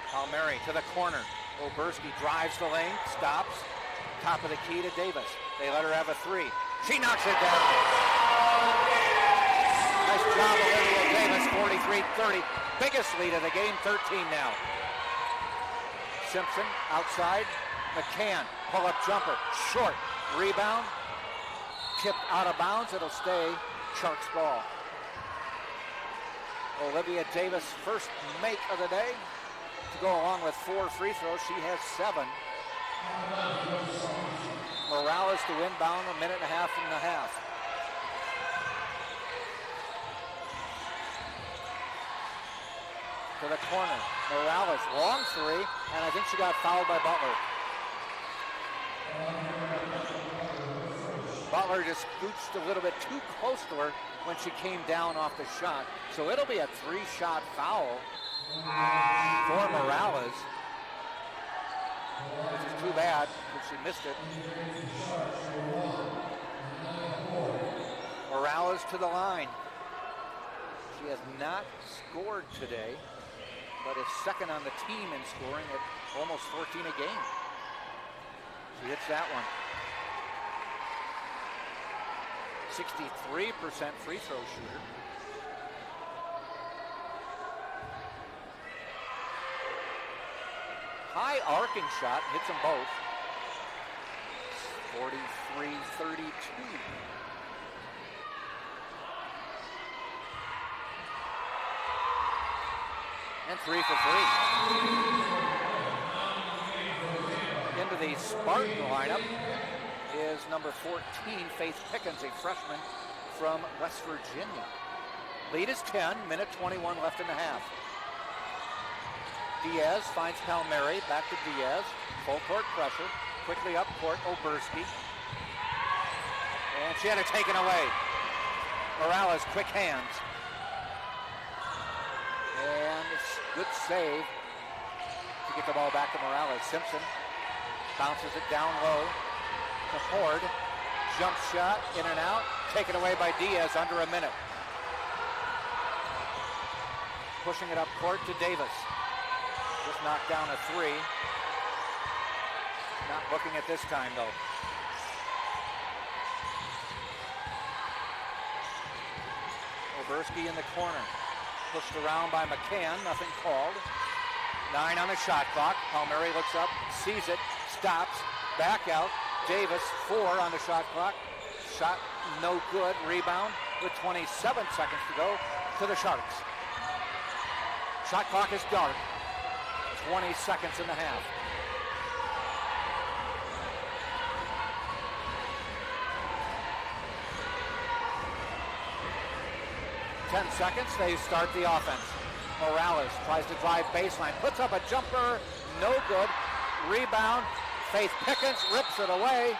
Palmieri to the corner. Oberski drives the lane, stops. Top of the key to Davis. They let her have a 3. She knocks it down. Nice job, Olivia Davis, 43-30. Biggest lead of the game, 13 now. Simpson outside. McCann, pull-up jumper, short. Rebound. Tipped out of bounds. It'll stay Sharks ball. Olivia Davis, first make of the day. To go along with 4 free throws, she has 7. Morales to inbound, 1.5 minutes in the half. To the corner, Morales, long 3, and I think she got fouled by Butler. Butler just scooched a little bit too close to her when she came down off the shot. So it'll be a 3-shot foul for Morales, which is too bad because she missed it. Morales to the line. She has not scored today, but is second on the team in scoring at almost 14 a game. She hits that one. 63% free throw shooter. High arcing shot, hits them both. 43-32. And 3 for 3. Into the Spartan lineup is number 14, Faith Pickens, a freshman from West Virginia. Lead is 10, minute 21 left in the half. Diaz finds Palmieri, back to Diaz, full court pressure, quickly up court, Oberski. And she had it taken away. Morales, quick hands. And it's good save to get the ball back to Morales. Simpson bounces it down low to Horde. Jump shot, in and out, taken away by Diaz, under a minute. Pushing it up court to Davis. Just knocked down a three. Not looking at this time though. Oberski in the corner. Pushed around by McCann, nothing called. 9 on the shot clock. Palmieri looks up, sees it, stops, back out. Davis, 4 on the shot clock. Shot no good, rebound with 27 seconds to go to the Sharks. Shot clock is dark. 20 seconds in the half. Ten seconds, they start the offense. Morales tries to drive baseline, puts up a jumper, no good. Rebound, Faith Pickens rips it away.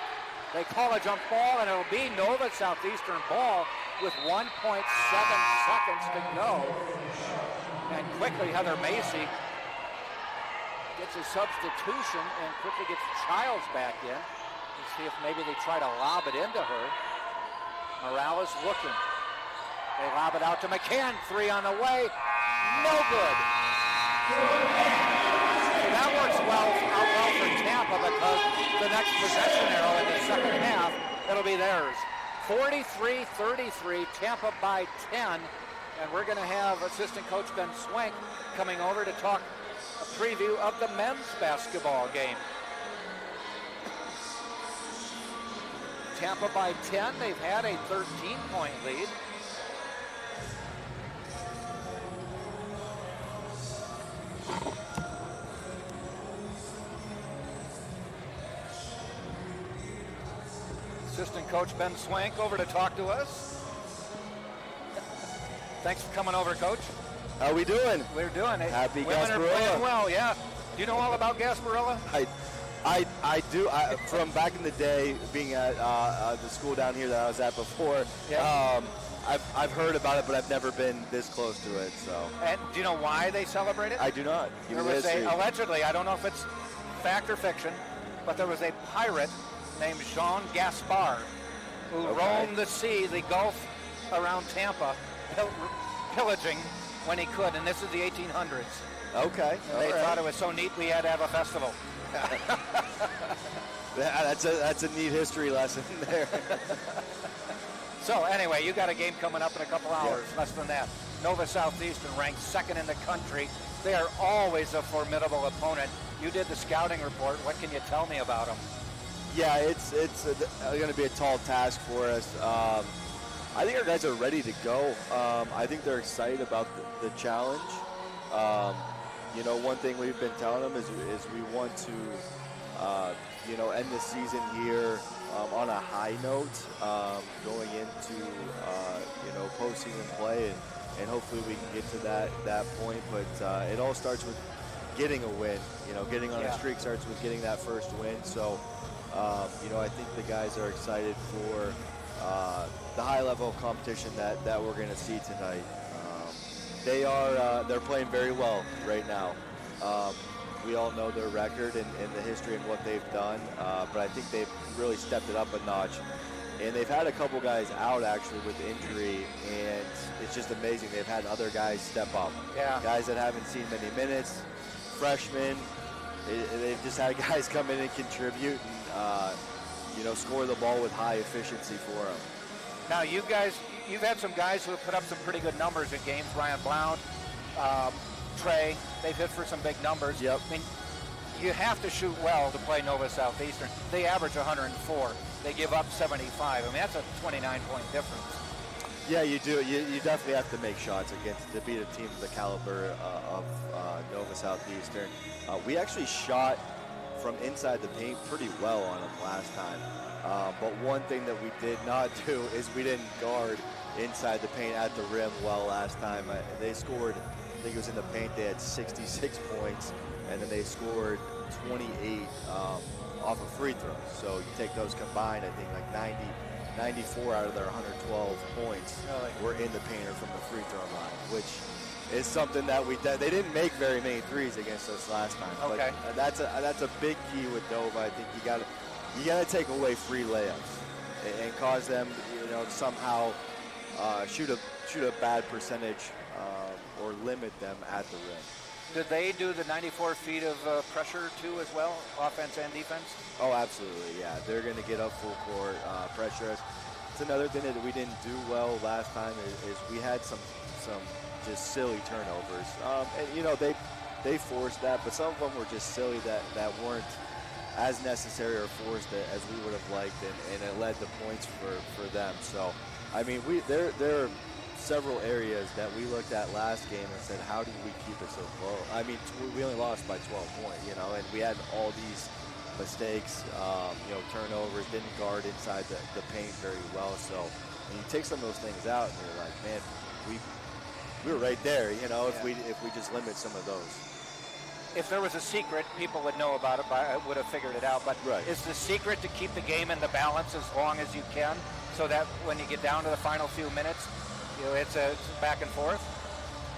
They call a jump ball, and it'll be Nova Southeastern ball with 1.7 seconds to go. And quickly, Heather Macy gets a substitution and quickly gets Childs back in. Let's see if maybe they try to lob it into her. Morales looking. They lob it out to McCann, 3 on the way, no good. So that works well for Tampa because the next possession arrow in the second half, it'll be theirs. 43-33, Tampa by 10, and we're going to have assistant coach Ben Swank coming over to talk a preview of the men's basketball game. Tampa by 10, they've had a 13-point lead. Assistant coach Ben Swank over to talk to us. Thanks for coming over, Coach. How we doing? We're doing it. Happy Women Gasparilla. are playing well, yeah. Do you know all about Gasparilla? I do. From back in the day, being at the school down here that I was at before, Yeah. I've heard about it, but I've never been this close to it. So. And do you know why they celebrate it? I do not. There was allegedly, I don't know if it's fact or fiction, but there was a pirate named Jean Gaspar who roamed the sea, the Gulf around Tampa, pillaging when he could, and this is the 1800s. Okay. And they thought it was so neat we had to have a festival. That's a neat history lesson there. So anyway, you got a game coming up in a couple hours, less than that. Nova Southeastern ranked second in the country. They are always a formidable opponent. You did the scouting report. What can you tell me about them? Yeah, it's going to be a tall task for us. I think our guys are ready to go. I think they're excited about the challenge. One thing we've been telling them is we want to, end the season here on a high note, going into, postseason play, and hopefully we can get to that point. But it all starts with getting a win. Getting on a streak starts with getting that first win. So, I think the guys are excited for the high level of competition that we're going to see tonight. they're playing very well right now. We all know their record and the history and what they've done, but I think they've really stepped it up a notch. And they've had a couple guys out actually with injury, and it's just amazing. They've had other guys step up. Yeah. Guys that haven't seen many minutes, freshmen. They've just had guys come in and contribute and, score the ball with high efficiency for them. Now, you've had some guys who have put up some pretty good numbers in games. Ryan Blount, Trey, they've hit for some big numbers. Yep. I mean, you have to shoot well to play Nova Southeastern. They average 104. They give up 75. I mean, that's a 29-point difference. Yeah, you do. You definitely have to make shots to beat a team of the caliber of Nova Southeastern. We actually shot from inside the paint pretty well on them last time. But one thing that we did not do is we didn't guard inside the paint at the rim well last time. They scored, I think it was in the paint, they had 66 points, and then they scored 28 off of free throws. So you take those combined, I think like 94 out of their 112 points were in the paint or from the free throw line, which is something that they didn't make very many threes against us last time. Okay. But that's a big key with Nova. I think you gotta take away free layups and cause them, to somehow shoot a bad percentage or limit them at the rim. Did they do the 94 feet of pressure too as well, offense and defense? Oh, absolutely, yeah. They're going to get up full court, pressure us. It's another thing that we didn't do well last time is we had some just silly turnovers. And, they forced that, but some of them were just silly that weren't as necessary or forced as we would have liked, and it led to points for them. So, I mean, there are several areas that we looked at last game and said, how did we keep it so close? I mean, we only lost by 12 points, and we had all these mistakes, turnovers, didn't guard inside the paint very well. So when you take some of those things out, and you're like, man, we were right there, if we just limit some of those. If there was a secret, people would know about it, would have figured it out. But right. Is the secret to keep the game in the balance as long as you can, so that when you get down to the final few minutes, it's back and forth?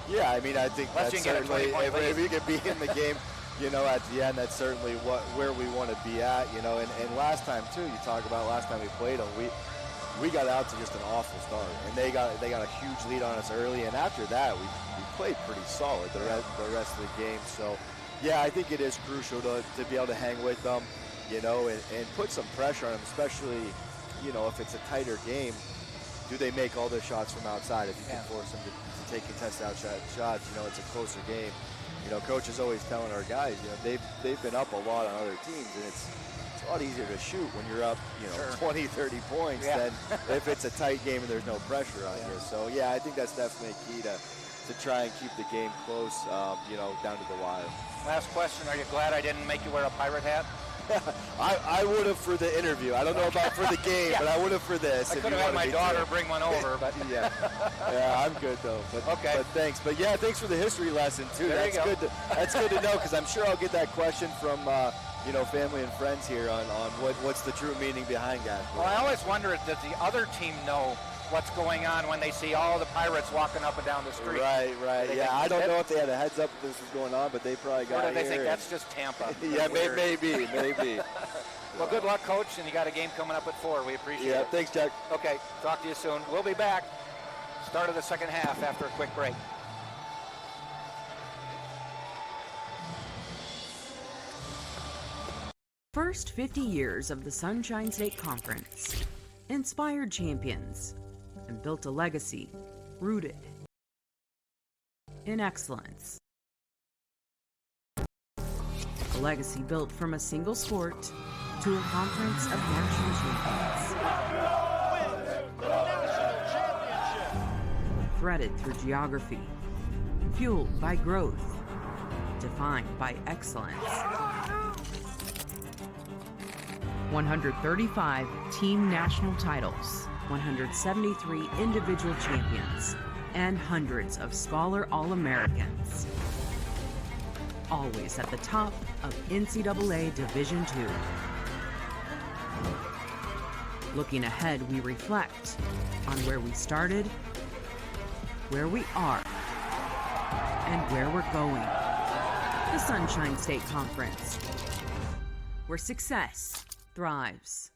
Yeah, I mean, I think Unless that's you can get a certainly, 20-point lead. if you can be in the game, at the end, that's certainly where we want to be at, and last time too, you talk about last time we played them, we got out to just an awful start, and they got a huge lead on us early, and after that, we played pretty solid the rest of the game. So, yeah, I think it is crucial to be able to hang with them, and put some pressure on them, especially, if it's a tighter game. Do they make all their shots from outside? If you can force them to take contested outside shots, it's a closer game. Coach is always telling our guys, they've been up a lot on other teams, and it's a lot easier to shoot when you're up, 20, 30 points than if it's a tight game and there's no pressure on you. So, yeah, I think that's definitely key to try and keep the game close, down to the wire. Last question, are you glad I didn't make you wear a pirate hat? I would have for the interview. I don't know about for the game, but I would have for this. I could have had my daughter bring one over, but yeah, I'm good though. But, okay. But thanks. But yeah, thanks for the history lesson too. There that's good. That's good to know, because I'm sure I'll get that question from family and friends here on what's the true meaning behind that. Well, I always wonder, does the other team know what's going on when they see all the Pirates walking up and down the street? Right. Yeah, I don't know if they had a heads up that this was going on, but they probably got it. Or here. do they think that's just Tampa? Yeah, maybe. Well, good luck, Coach, and you got a game coming up at 4. We appreciate it. Yeah, thanks, Jack. Okay, talk to you soon. We'll be back. Start of the second half after a quick break. First 50 years of the Sunshine State Conference inspired champions and built a legacy rooted in excellence. A legacy built from a single sport to a conference of national champions. Threaded through geography, fueled by growth, defined by excellence. 135 team national titles, 173 individual champions, and hundreds of Scholar All-Americans. Always at the top of NCAA Division II. Looking ahead, we reflect on where we started, where we are, and where we're going. The Sunshine State Conference, where success thrives.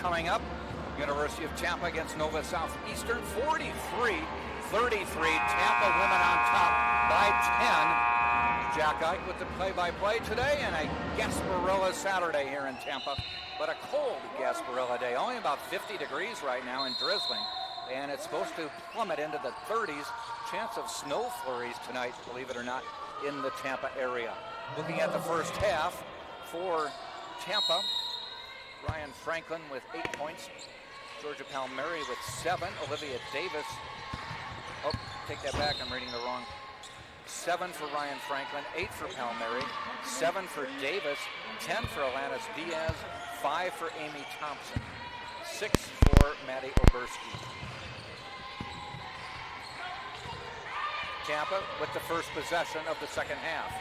coming up. University of Tampa against Nova Southeastern, 43-33. Tampa women on top by 10. Jack Ike with the play-by-play today, and a Gasparilla Saturday here in Tampa. But a cold Gasparilla day, only about 50 degrees right now and drizzling. And it's supposed to plummet into the 30s. Chance of snow flurries tonight, believe it or not, in the Tampa area. Looking at the first half for Tampa, Ryan Franklin with 8 points. Georgia Palmieri with 7. Olivia Davis, oh, take that back, I'm reading the wrong. 7 for Ryan Franklin, 8 for Palmieri, 7 for Davis, 10 for Alanis Diaz, 5 for Amy Thompson, 6 for Maddie Oberski. Tampa with the first possession of the second half.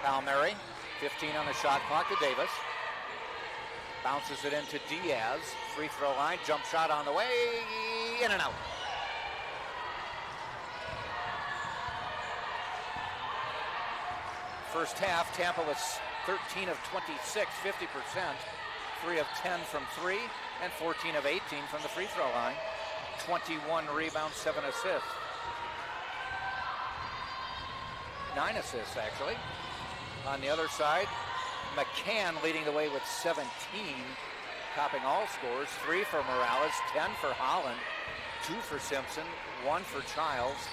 Palmieri, 15 on the shot clock to Davis. Bounces it into Diaz. Free throw line, jump shot on the way, in and out. First half, Tampa was 13 of 26, 50%. 3 of 10 from 3, and 14 of 18 from the free throw line. 21 rebounds, 7 assists. 9 assists, actually. On the other side, McCann leading the way with 17, topping all scores. 3 for Morales, 10 for Holland, 2 for Simpson, 1 for Childs.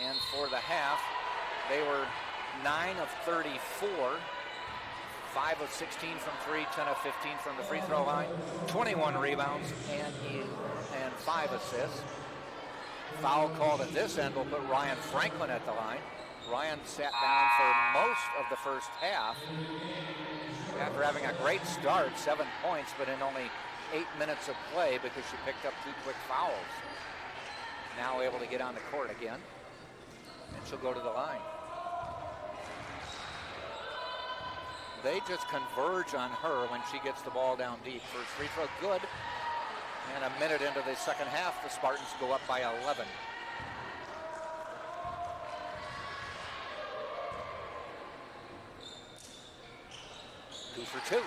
And for the half, they were 9 of 34, 5 of 16 from 3, 10 of 15 from the free throw line, 21 rebounds and 5 assists. Foul called at this end will put Ryan Franklin at the line. Ryan sat down for most of the first half after having a great start, 7 points, but in only 8 minutes of play because she picked up 2 quick fouls. Now able to get on the court again, and she'll go to the line. They just converge on her when she gets the ball down deep. First free throw, good. And a minute into the second half, the Spartans go up by 11. Two for 2.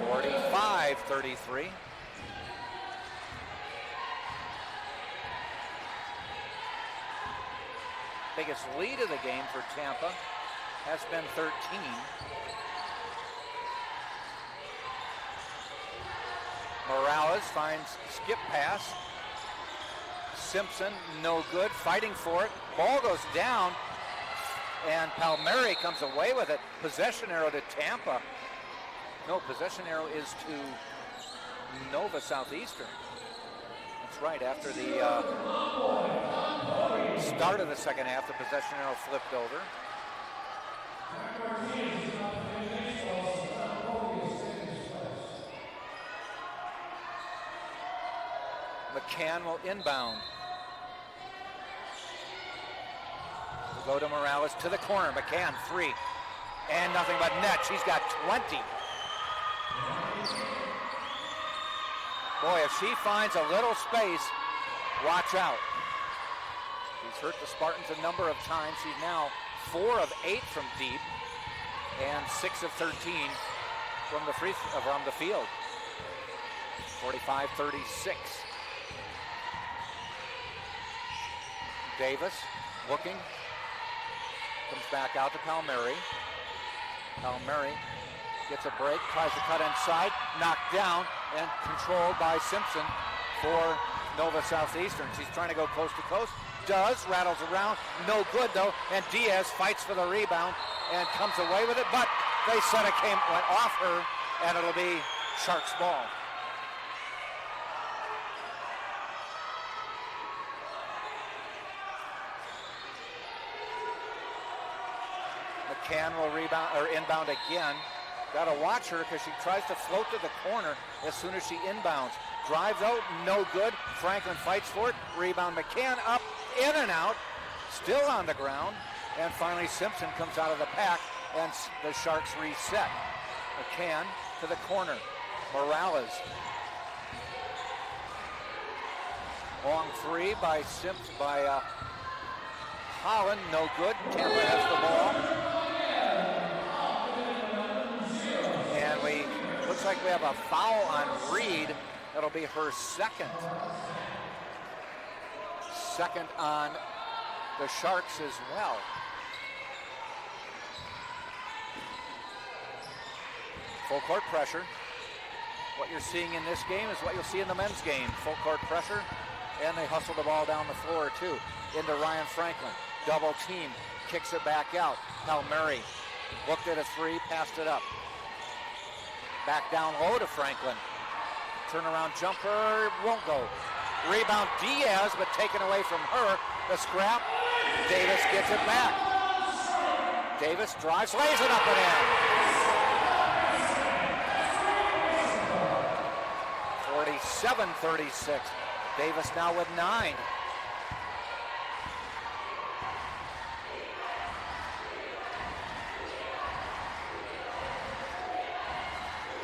45-33. Biggest lead of the game for Tampa has been 13. Morales finds skip pass. Simpson, no good, fighting for it. Ball goes down, and Palmieri comes away with it. Possession arrow to Tampa. No, possession arrow is to Nova Southeastern. That's right, after the start of the second half, the possession arrow flipped over. McCann will inbound. We'll go to Morales to the corner. McCann, 3. And nothing but net. She's got 20. Boy, if she finds a little space, watch out. She's hurt the Spartans a number of times. She's now 4 of 8 from deep and 6 of 13 from the field. 45-36. Davis looking, comes back out to Palmieri. Palmieri gets a break, tries to cut inside, knocked down, and controlled by Simpson for Nova Southeastern. She's trying to go coast to coast, does, rattles around, no good though, and Diaz fights for the rebound and comes away with it, but they said it went off her, and it'll be Sharks ball. McCann will rebound or inbound again. Got to watch her because she tries to float to the corner as soon as she inbounds. Drives out, no good. Franklin fights for it. Rebound, McCann up, in and out, still on the ground. And finally Simpson comes out of the pack and the Sharks reset. McCann to the corner. Morales. Long 3 by Holland, no good. Tampa has the ball. And looks like we have a foul on Reed. That'll be her second. Second on the Sharks as well. Full court pressure. What you're seeing in this game is what you'll see in the men's game. Full court pressure, and they hustle the ball down the floor too. Into Ryan Franklin, double team, kicks it back out. Palmieri looked at a three, passed it up. Back down low to Franklin. Turnaround jumper, won't go. Rebound Diaz, but taken away from her. The scrap, Davis gets it back. Davis drives, lays it up and in. 47-36. Davis now with 9.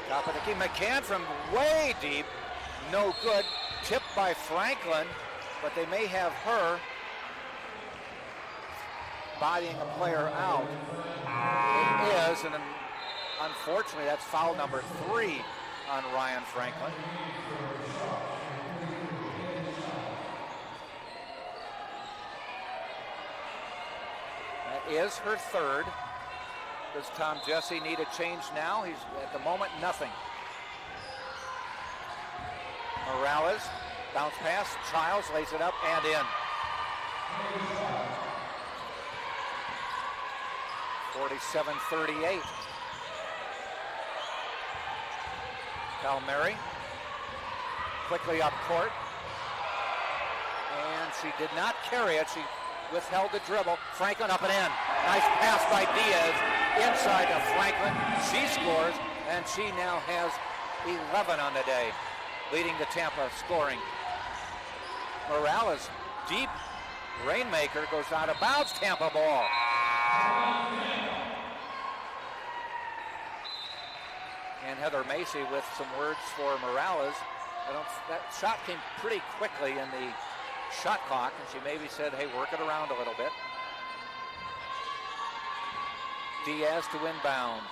Top of the key, McCann from way deep, no good. Tipped by Franklin, but they may have her bodying a player out. It is, and unfortunately that's foul number 3 on Ryan Franklin. That is her third. Does Tom Jesse need a change now? He's at the moment nothing. Morales, bounce pass, Childs lays it up and in. 47-38. Palmieri, quickly up court. And she did not carry it. She withheld the dribble. Franklin up and in. Nice pass by Diaz inside to Franklin. She scores, and she now has 11 on the day, leading to Tampa scoring. Morales, deep rainmaker, goes out of bounds. Tampa ball. And Heather Macy with some words for Morales. That shot came pretty quickly in the shot clock, and she maybe said, hey, work it around a little bit. Diaz to inbound.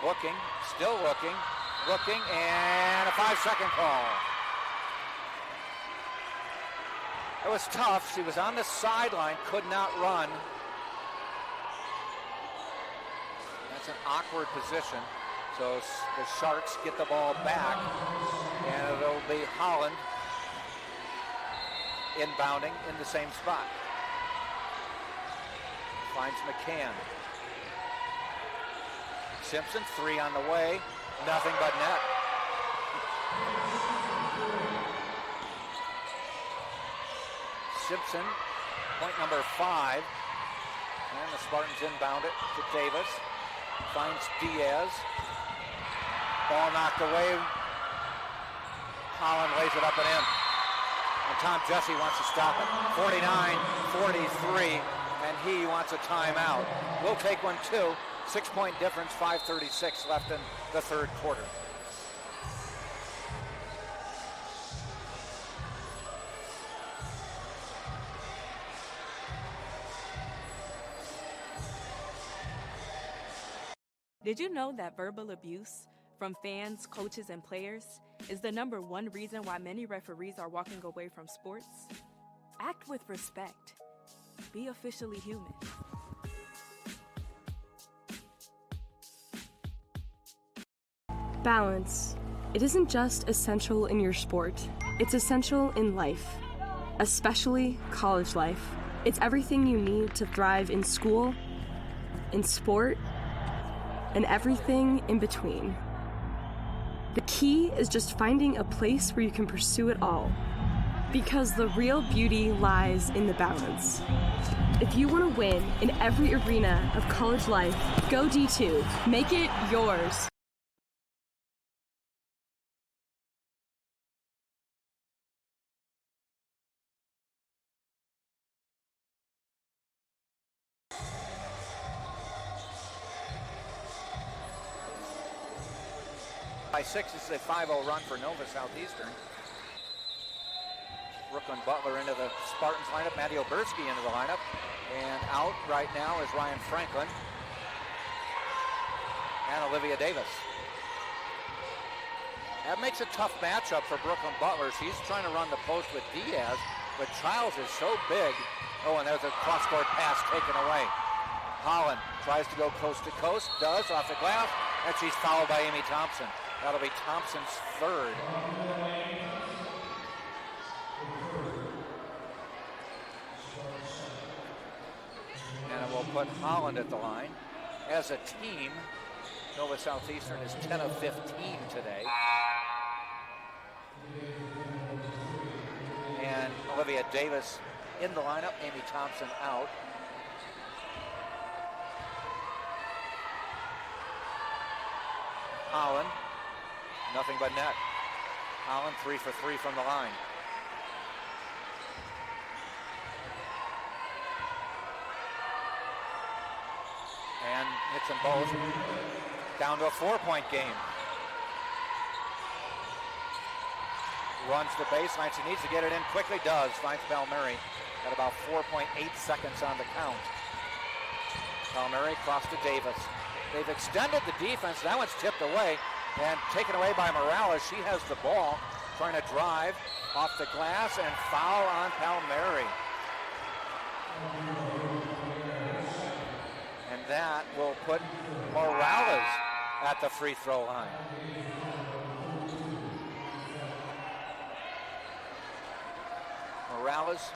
Looking, still looking, and a 5-second call. It was tough. She was on the sideline, could not run. That's an awkward position. So the Sharks get the ball back, and it'll be Holland inbounding in the same spot. Finds McCann. Simpson, 3 on the way, nothing but net. Simpson, point number 5. And the Spartans inbound it to Davis. Finds Diaz. Ball knocked away. Holland lays it up and in. And Tom Jesse wants to stop it. 49-43, and he wants a timeout. We'll take one too. 6-point difference, 5:36 left in the third quarter. Did you know that verbal abuse from fans, coaches, and players is the #1 reason why many referees are walking away from sports? Act with respect. Be officially human. Balance. It isn't just essential in your sport, it's essential in life, especially college life. It's everything you need to thrive in school, in sport, and everything in between. The key is just finding a place where you can pursue it all, because the real beauty lies in the balance. If you want to win in every arena of college life, go D2. Make it yours. By 6, this is a 5-0 run for Nova Southeastern. Brooklyn Butler into the Spartans lineup, Maddie Oberski into the lineup. And out right now is Ryan Franklin and Olivia Davis. That makes a tough matchup for Brooklyn Butler. She's trying to run the post with Diaz, but Childs is so big. Oh, and there's a cross-court pass taken away. Holland tries to go coast to coast, does off the glass, and she's fouled by Amy Thompson. That'll be Thompson's third. And it will put Holland at the line. As a team, Nova Southeastern is 10 of 15 today. And Olivia Davis in the lineup, Amy Thompson out. Holland, nothing but net. Holland 3 for 3 from the line. And hits them both. Down to a 4-point game. Runs the baseline. She needs to get it in quickly. Does. Finds Palmieri at about 4.8 seconds on the count. Palmieri across to Davis. They've extended the defense. That one's tipped away and taken away by Morales. She has the ball, trying to drive off the glass and foul on Palmieri. And that will put Morales at the free throw line. Morales,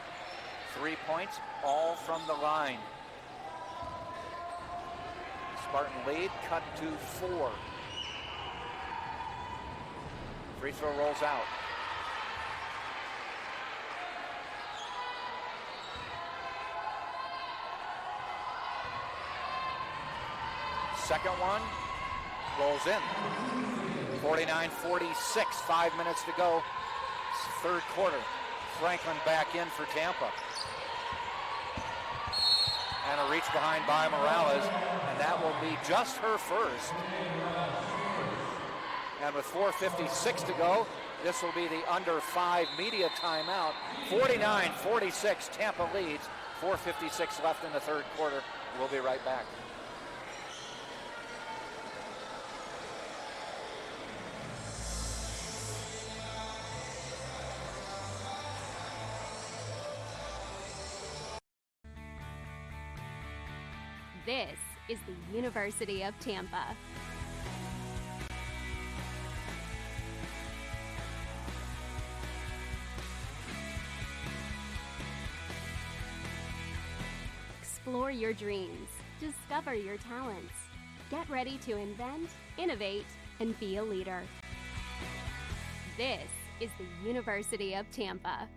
3 points, all from the line. Spartan lead cut to 4. Free throw rolls out. Second one rolls in. 49-46, 5 minutes to go. Third quarter. Franklin back in for Tampa. And a reach behind by Morales, and that will be just her first. And with 4:56 to go, this will be the under 5 media timeout. 49-46, Tampa leads. 4:56 left in the third quarter. We'll be right back. This is the University of Tampa. Explore your dreams. Discover your talents. Get ready to invent, innovate, and be a leader. This is the University of Tampa.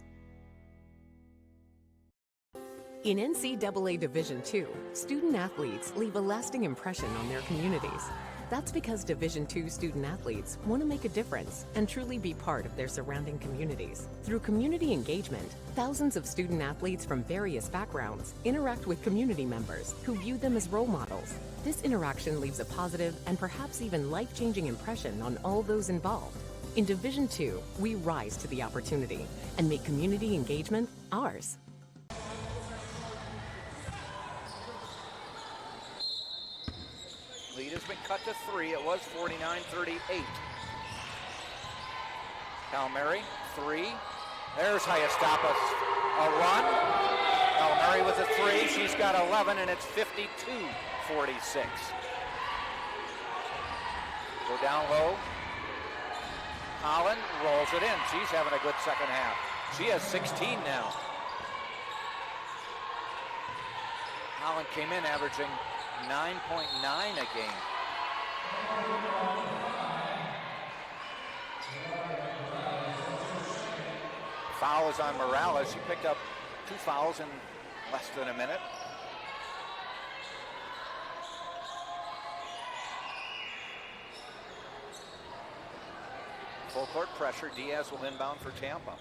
In NCAA Division II, student athletes leave a lasting impression on their communities. That's because Division II student athletes want to make a difference and truly be part of their surrounding communities. Through community engagement, thousands of student athletes from various backgrounds interact with community members who view them as role models. This interaction leaves a positive and perhaps even life-changing impression on all those involved. In Division II, we rise to the opportunity and make community engagement ours. Lead has been cut to 3. It was 49-38. Palmieri, 3. There's Hayastopoulos. A run. Palmieri with a 3. She's got 11, and it's 52-46. Go down low. Holland rolls it in. She's having a good second half. She has 16 now. Holland came in averaging 9.9 a game. Foul is on Morales. She picked up 2 fouls in less than a minute. Full court pressure. Diaz will inbound for Tampa.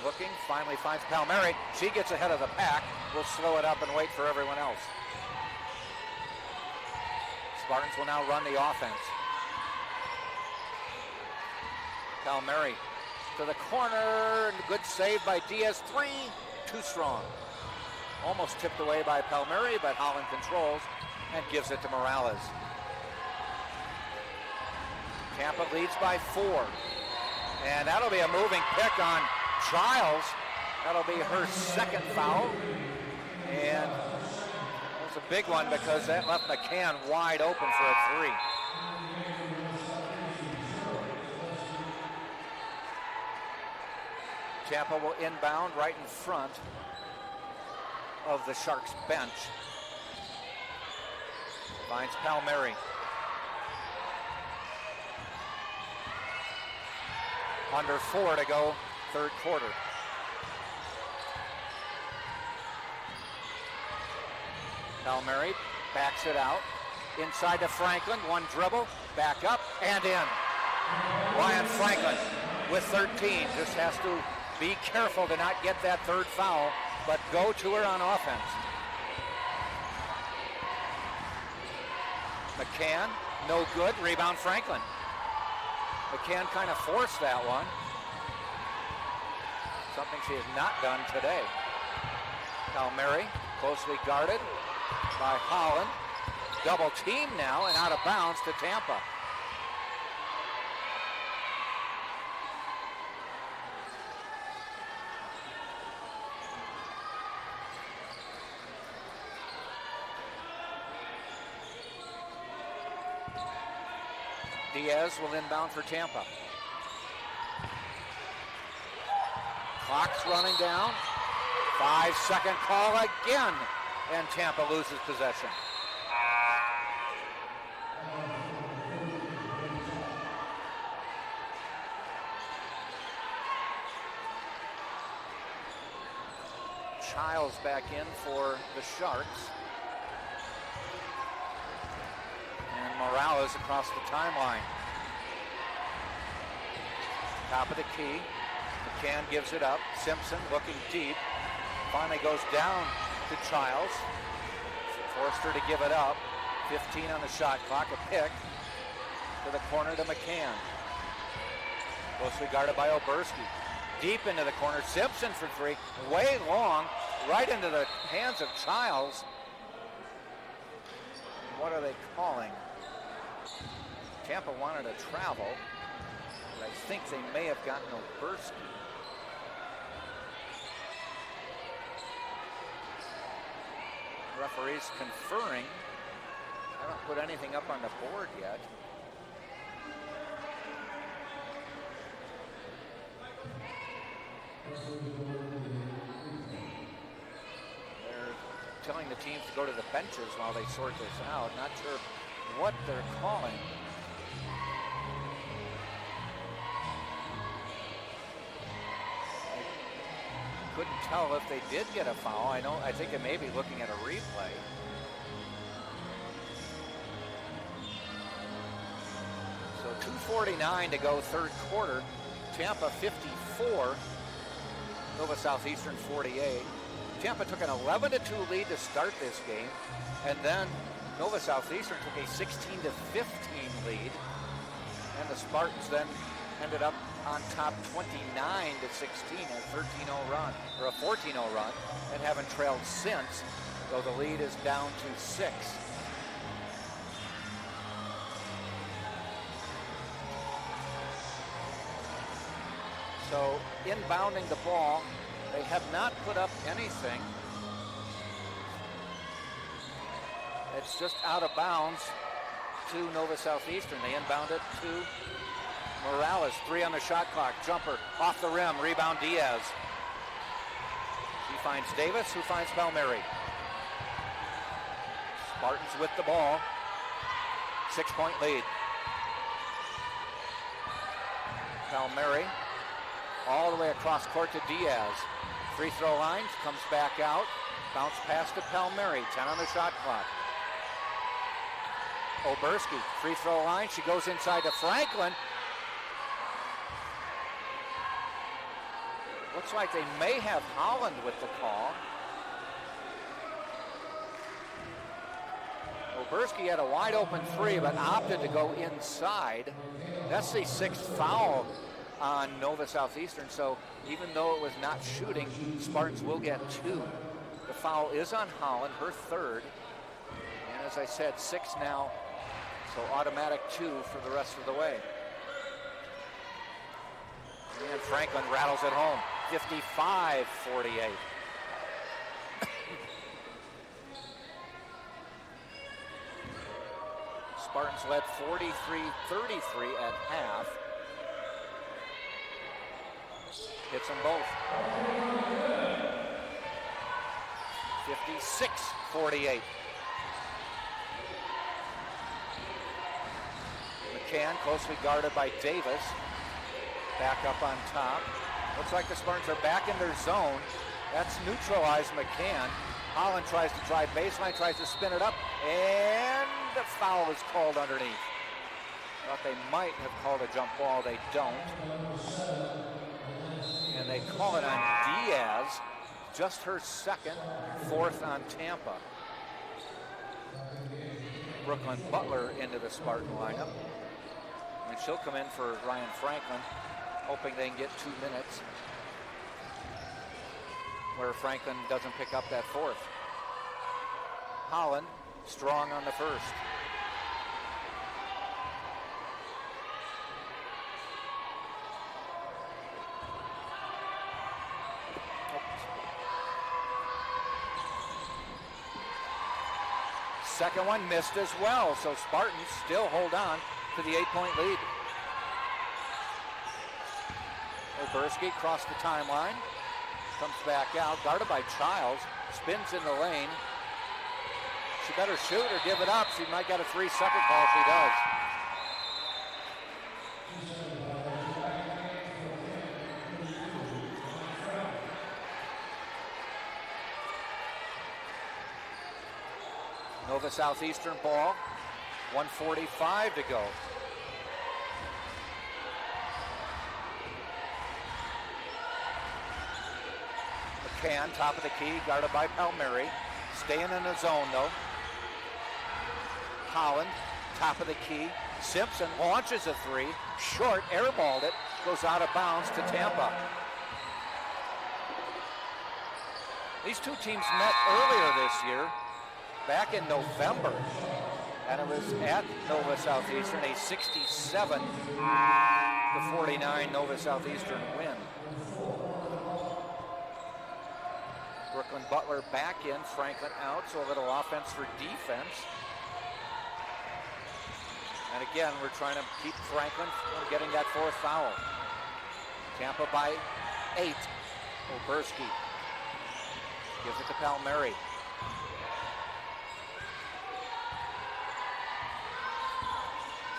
Looking, finally finds Palmieri. She gets ahead of the pack. We'll slow it up and wait for everyone else. Spartans will now run the offense. Palmieri to the corner, and good save by Diaz. 3, too strong. Almost tipped away by Palmieri, but Holland controls and gives it to Morales. Tampa leads by 4. And that'll be a moving pick on Childs. That'll be her second foul. And it was a big one because that left McCann wide open for a 3. Tampa will inbound right in front of the Sharks bench. Finds Palmieri. Under 4 to go, third quarter. Palmieri backs it out. Inside to Franklin, one dribble, back up, and in. Ryan Franklin with 13, just has to be careful to not get that third foul, but go to her on offense. McCann, no good, rebound Franklin. McCann kind of forced that one. Something she has not done today. Palmieri, closely guarded by Holland. Double team now and out of bounds to Tampa. Diaz will inbound for Tampa. Clock's running down. 5-second call again, and Tampa loses possession. Childs back in for the Sharks. And Morales across the timeline. Top of the key. McCann gives it up. Simpson looking deep. Finally goes down to Childs. Forced her to give it up. 15 on the shot clock. A pick to the corner to McCann. Closely guarded by Oberski. Deep into the corner. Simpson for 3. Way long. Right into the hands of Childs. What are they calling? Tampa wanted to travel, but I think they may have gotten Oberski. Referees conferring. I haven't put anything up on the board yet. They're telling the teams to go to the benches while they sort this out. Not sure what they're calling. Couldn't tell if they did get a foul. I think they may be looking at a replay. So 2:49 to go, third quarter. Tampa 54, Nova Southeastern 48. Tampa took an 11-2 lead to start this game, and then Nova Southeastern took a 16-15 lead, and the Spartans then ended up on top 29-16, a 13-0 run, or a 14-0 run, and haven't trailed since, though the lead is down to 6. So inbounding the ball, they have not put up anything. It's just out of bounds to Nova Southeastern. They inbound it to Morales. 3 on the shot clock. Jumper off the rim. Rebound Diaz. She finds Davis, who finds Palmieri. Spartans with the ball. 6-point lead. Palmieri all the way across court to Diaz. Free throw line, comes back out. Bounce pass to Palmieri. 10 on the shot clock. Oberski, free throw line. She goes inside to Franklin. Looks like they may have Holland with the call. Oberski had a wide open 3, but opted to go inside. That's the 6th foul on Nova Southeastern, so even though it was not shooting, Spartans will get 2. The foul is on Holland, her 3rd. And as I said, 6 now, so automatic 2 for the rest of the way. And Franklin rattles it home, 55-48. Spartans led 43-33 at half. Hits them both. 56-48. McCann closely guarded by Davis. Back up on top. Looks like the Spartans are back in their zone. That's neutralized McCann. Holland tries to drive baseline, tries to spin it up, and the foul is called underneath. Thought they might have called a jump ball, they don't. And they call it on Diaz, just her 2nd, 4th on Tampa. Brooklyn Butler into the Spartan lineup. And she'll come in for Ryan Franklin, hoping they can get 2 minutes, where Franklin doesn't pick up that 4th. Holland strong on the 1st. Second one missed as well, so Spartans still hold on to the 8-point lead. Oberski crossed the timeline, comes back out, guarded by Childs, spins in the lane. She better shoot or give it up. She might get a 3-second call if she does. Nova Southeastern ball, 1:45 to go. McCann, top of the key, guarded by Palmieri. Staying in the zone though. Holland, top of the key. Simpson launches a 3, short, airballed it, goes out of bounds to Tampa. These two teams met earlier this year, back in November, and it was at Nova Southeastern, a 67-49 Nova Southeastern win. Brooklyn Butler back in, Franklin out, so a little offense for defense. And again, we're trying to keep Franklin from getting that 4th foul. Tampa by 8. Oberski gives it to Palmieri.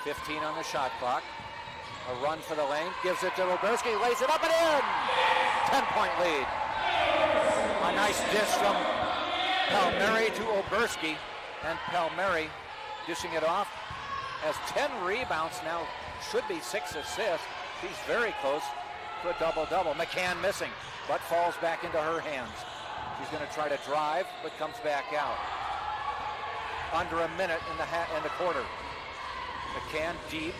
.15 on the shot clock. A run for the lane, gives it to Oberski, lays it up and in! 10-point lead. A nice dish from Palmieri to Oberski, and Palmieri dishing it off. Has 10 rebounds now, should be 6 assists. She's very close to a double-double. McCann missing, but falls back into her hands. She's going to try to drive, but comes back out. Under a minute in the quarter. McCann deep.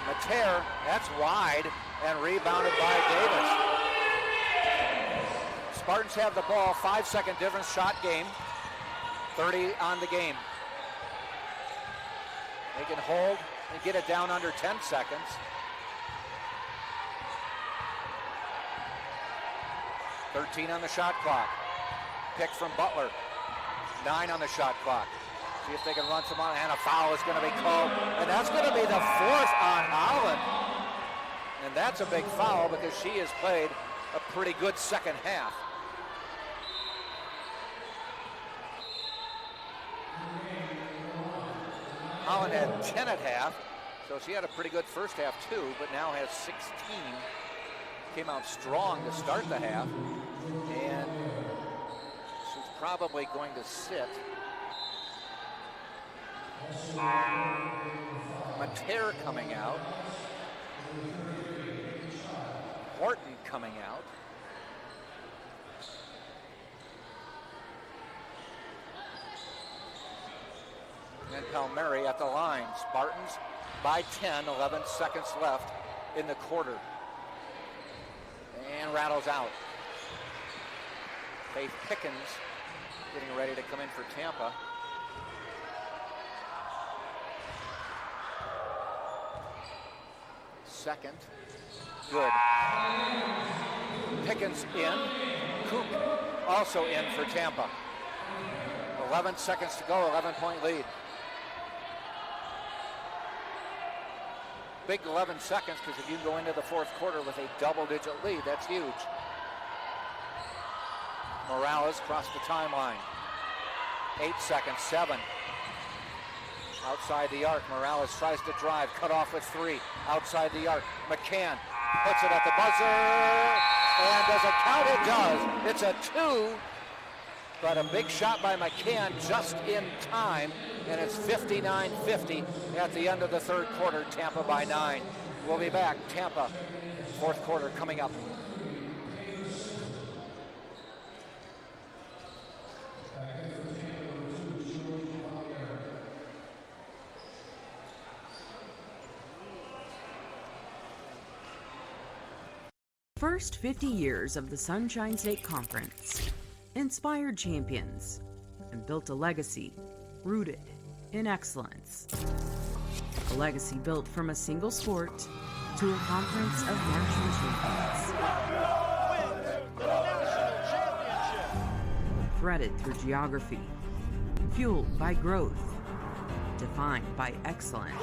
Mater, that's wide, and rebounded by Davis. Spartans have the ball, 5-second difference, shot game. 30 on the game. They can hold and get it down under 10 seconds. .13 on the shot clock. Pick from Butler. 9 on the shot clock. See if they can run some on, and a foul is going to be called. And that's going to be the 4th on Holland. And that's a big foul because she has played a pretty good second half. Holland had 10 at half, so she had a pretty good first half too, but now has 16. Came out strong to start the half, and she's probably going to sit. Mater coming out. Horton coming out. And Palmieri at the line. Spartans by 10, 11 seconds left in the quarter. And rattles out. Faith Pickens getting ready to come in for Tampa. Second. Good. Pickens in. Cook also in for Tampa. 11 seconds to go, 11-point lead. Big 11 seconds, because if you go into the fourth quarter with a double-digit lead, that's huge. Morales crossed the timeline. 8 seconds, 7. Outside the arc, Morales tries to drive, cut off with 3. Outside the arc, McCann puts it at the buzzer, and does it count? It does. It's a 2, but a big shot by McCann just in time, and it's 59-50 at the end of the third quarter, Tampa by 9. We'll be back, Tampa, fourth quarter coming up. First 50 years of the Sunshine State Conference inspired champions and built a legacy rooted in excellence. A legacy built from a single sport to a conference of national champions. Threaded through geography, fueled by growth, defined by excellence.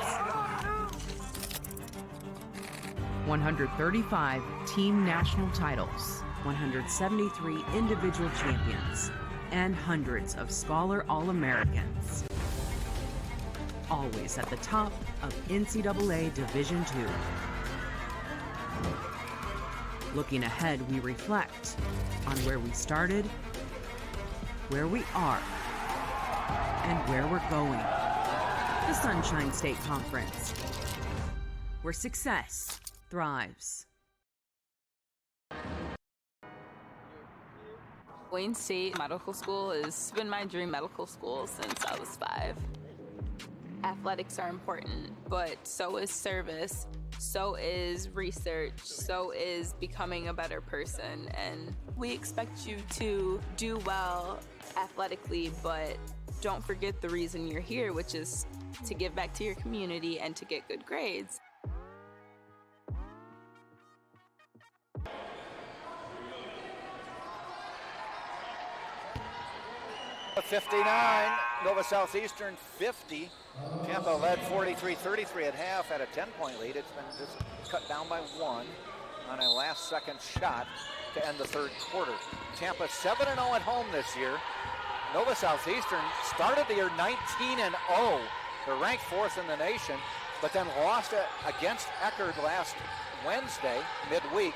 135 team national titles, 173 individual champions, and hundreds of Scholar All-Americans. Always at the top of NCAA Division II. Looking ahead, we reflect on where we started, where we are, and where we're going. The Sunshine State Conference, where success thrives. Wayne State Medical School has been my dream medical school since I was 5. Athletics are important, but so is service, so is research, so is becoming a better person. And we expect you to do well athletically, but don't forget the reason you're here, which is to give back to your community and to get good grades. 59, Nova Southeastern 50. Tampa led 43-33 at half at a 10-point lead. It's been just cut down by 1 on a last-second shot to end the third quarter. Tampa 7-0 at home this year. Nova Southeastern started the year 19-0. They're ranked 4th in the nation, but then lost against Eckerd last Wednesday, midweek,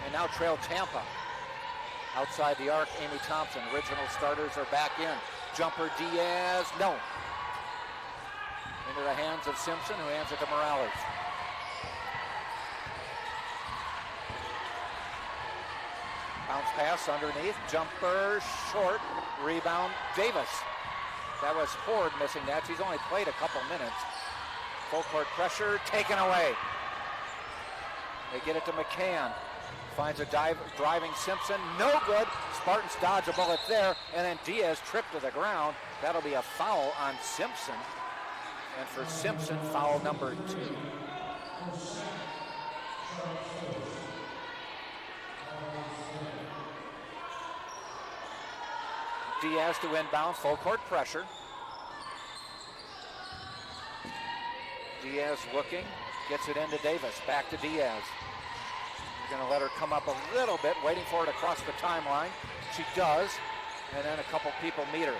and now trail Tampa. Outside the arc, Amy Thompson. Original starters are back in. Jumper Diaz, no. Into the hands of Simpson, who hands it to Morales. Bounce pass underneath. Jumper short. Rebound Davis. That was Ford missing that. She's only played a couple minutes. Full court pressure taken away. They get it to McCann. Finds a driving Simpson, no good. Spartans dodge a bullet there, and then Diaz tripped to the ground. That'll be a foul on Simpson. And for Simpson, foul number 2. Diaz to inbound, full court pressure. Diaz looking, gets it into Davis, back to Diaz. Going to let her come up a little bit, waiting for her to cross the timeline. She does, and then a couple people meet her.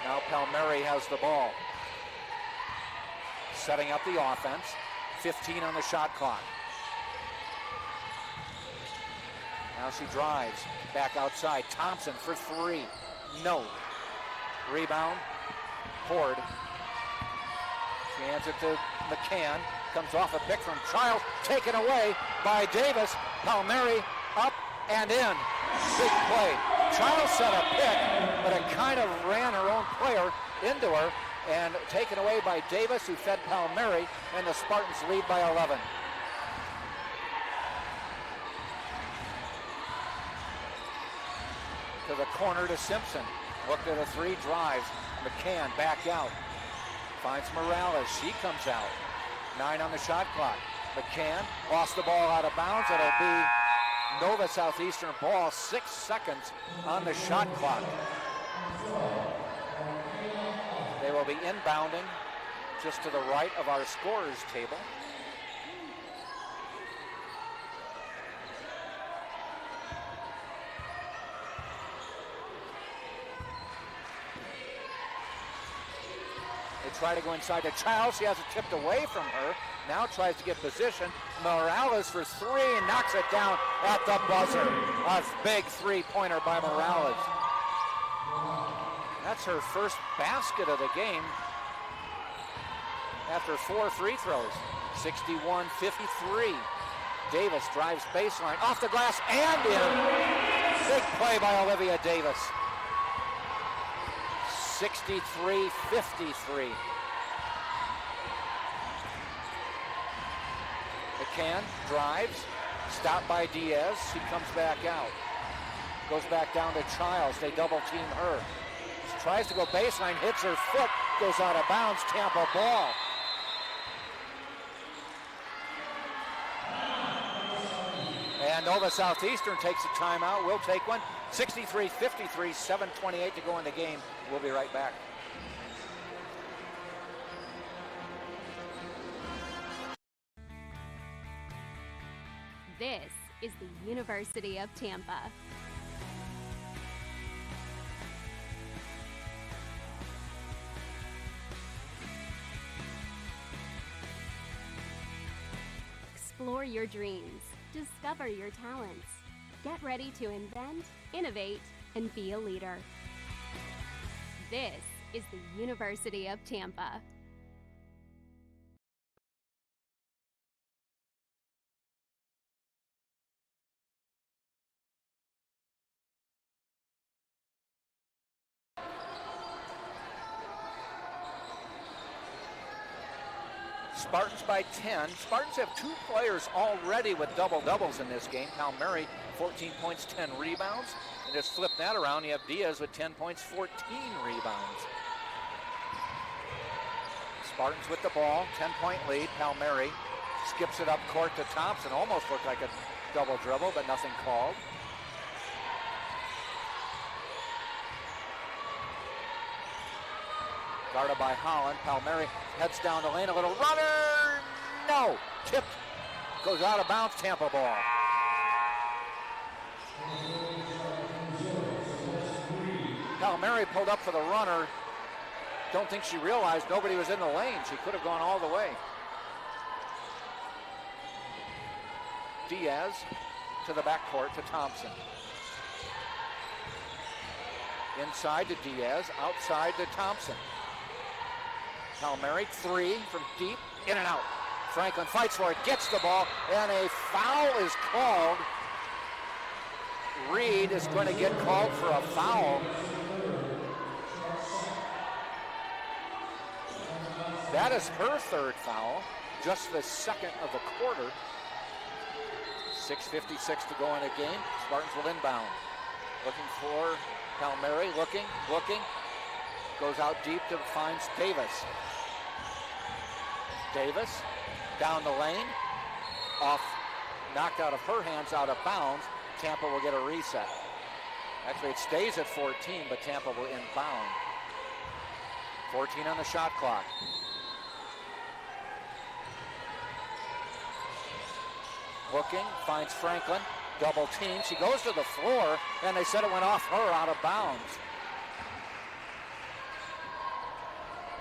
Now Palmieri has the ball. Setting up the offense. 15 on the shot clock. Now she drives. Back outside. Thompson for 3. No. Rebound. Ford. She hands it to McCann. Comes off a pick from Childs, taken away by Davis. Palmieri up and in. Big play. Childs set a pick, but it kind of ran her own player into her, and taken away by Davis, who fed Palmieri, and the Spartans lead by 11. To the corner to Simpson. Looked at a three, drives. McCann back out. Finds Morales. She comes out. 9 on the shot clock. McCann lost the ball out of bounds. It'll be Nova Southeastern ball. 6 seconds on the shot clock. They will be inbounding just to the right of our scorers table. They try to go inside to Childs. She has it tipped away from her. Now tries to get position. Morales for 3, knocks it down at the buzzer. A big three-pointer by Morales. That's her first basket of the game after 4 free throws. 61-53. Davis drives baseline, off the glass and in. Big play by Olivia Davis. 63-53. McCann drives, stopped by Diaz. She comes back out. Goes back down to Childs. They double team her. She tries to go baseline, hits her foot, goes out of bounds. Tampa ball. And Nova Southeastern takes a timeout. We'll take one. 63-53, 7:28 to go in the game. We'll be right back. This is the University of Tampa. Explore your dreams. Discover your talents. Get ready to invent, innovate, and be a leader. This is the University of Tampa. Spartans by 10. Spartans have 2 players already with double-doubles in this game. Palmieri, 14 points, 10 rebounds. And just flip that around, you have Diaz with 10 points, 14 rebounds. Spartans with the ball, 10-point lead. Palmieri skips it up court to Thompson. Almost looked like a double dribble, but nothing called. Guarded by Holland. Palmieri heads down the lane. A little runner. No. Tipped. Goes out of bounds. Tampa ball. Palmieri pulled up for the runner. Don't think she realized nobody was in the lane. She could have gone all the way. Diaz to the backcourt to Thompson. Inside to Diaz. Outside to Thompson. Palmieri, 3 from deep, in and out. Franklin fights for it, gets the ball, and a foul is called. Reed is going to get called for a foul. That is her 3rd foul, just the 2nd of the quarter. 6:56 to go in the game. Spartans will inbound. Looking for Palmieri, looking. Goes out deep to finds Davis. Davis down the lane. Off, knocked out of her hands, out of bounds. Tampa will get a reset. Actually, it stays at 14, but Tampa will inbound. 14 on the shot clock. Looking, finds Franklin. Double team. She goes to the floor, and they said it went off her, out of bounds.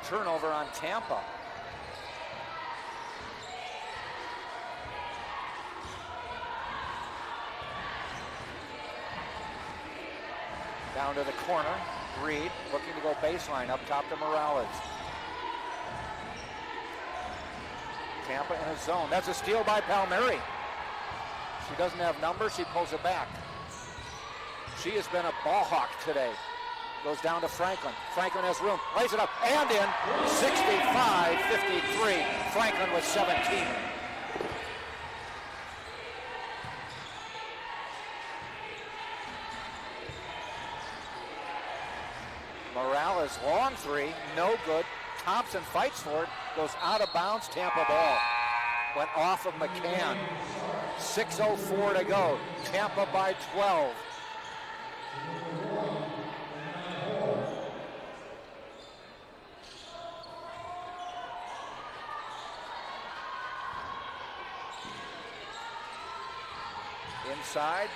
Turnover on Tampa. Down to the corner. Reed looking to go baseline, up top to Morales. Tampa in a zone. That's a steal by Palmieri. She doesn't have numbers, she pulls it back. She has been a ball hawk today. Goes down to Franklin. Franklin has room. Lays it up and in. 65-53. Franklin with 17. Morales, long three, no good. Thompson fights for it, goes out of bounds, Tampa ball. Went off of McCann. 6:04 to go, Tampa by 12. Inside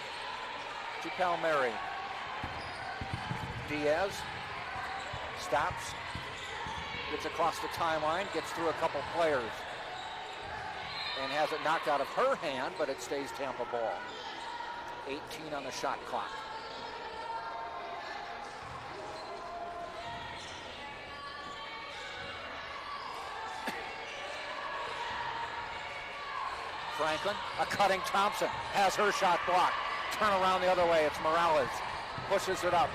to Palmieri. Diaz stops, gets across the timeline, gets through a couple players, and has it knocked out of her hand, but it stays Tampa ball. 18 on the shot clock. Franklin, a cutting Thompson, has her shot blocked. Turn around the other way, it's Morales. Pushes it up,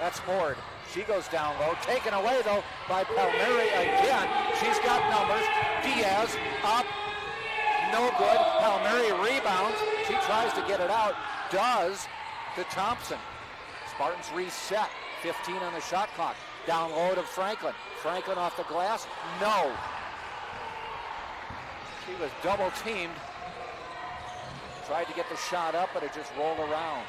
that's Ford. She goes down low, taken away though by Palmieri again. She's got numbers. Diaz up, no good. Palmieri rebounds. She tries to get it out, does to Thompson. Spartans reset, 15 on the shot clock. Down low to Franklin. Franklin off the glass, no. She was double teamed. Tried to get the shot up, but it just rolled around.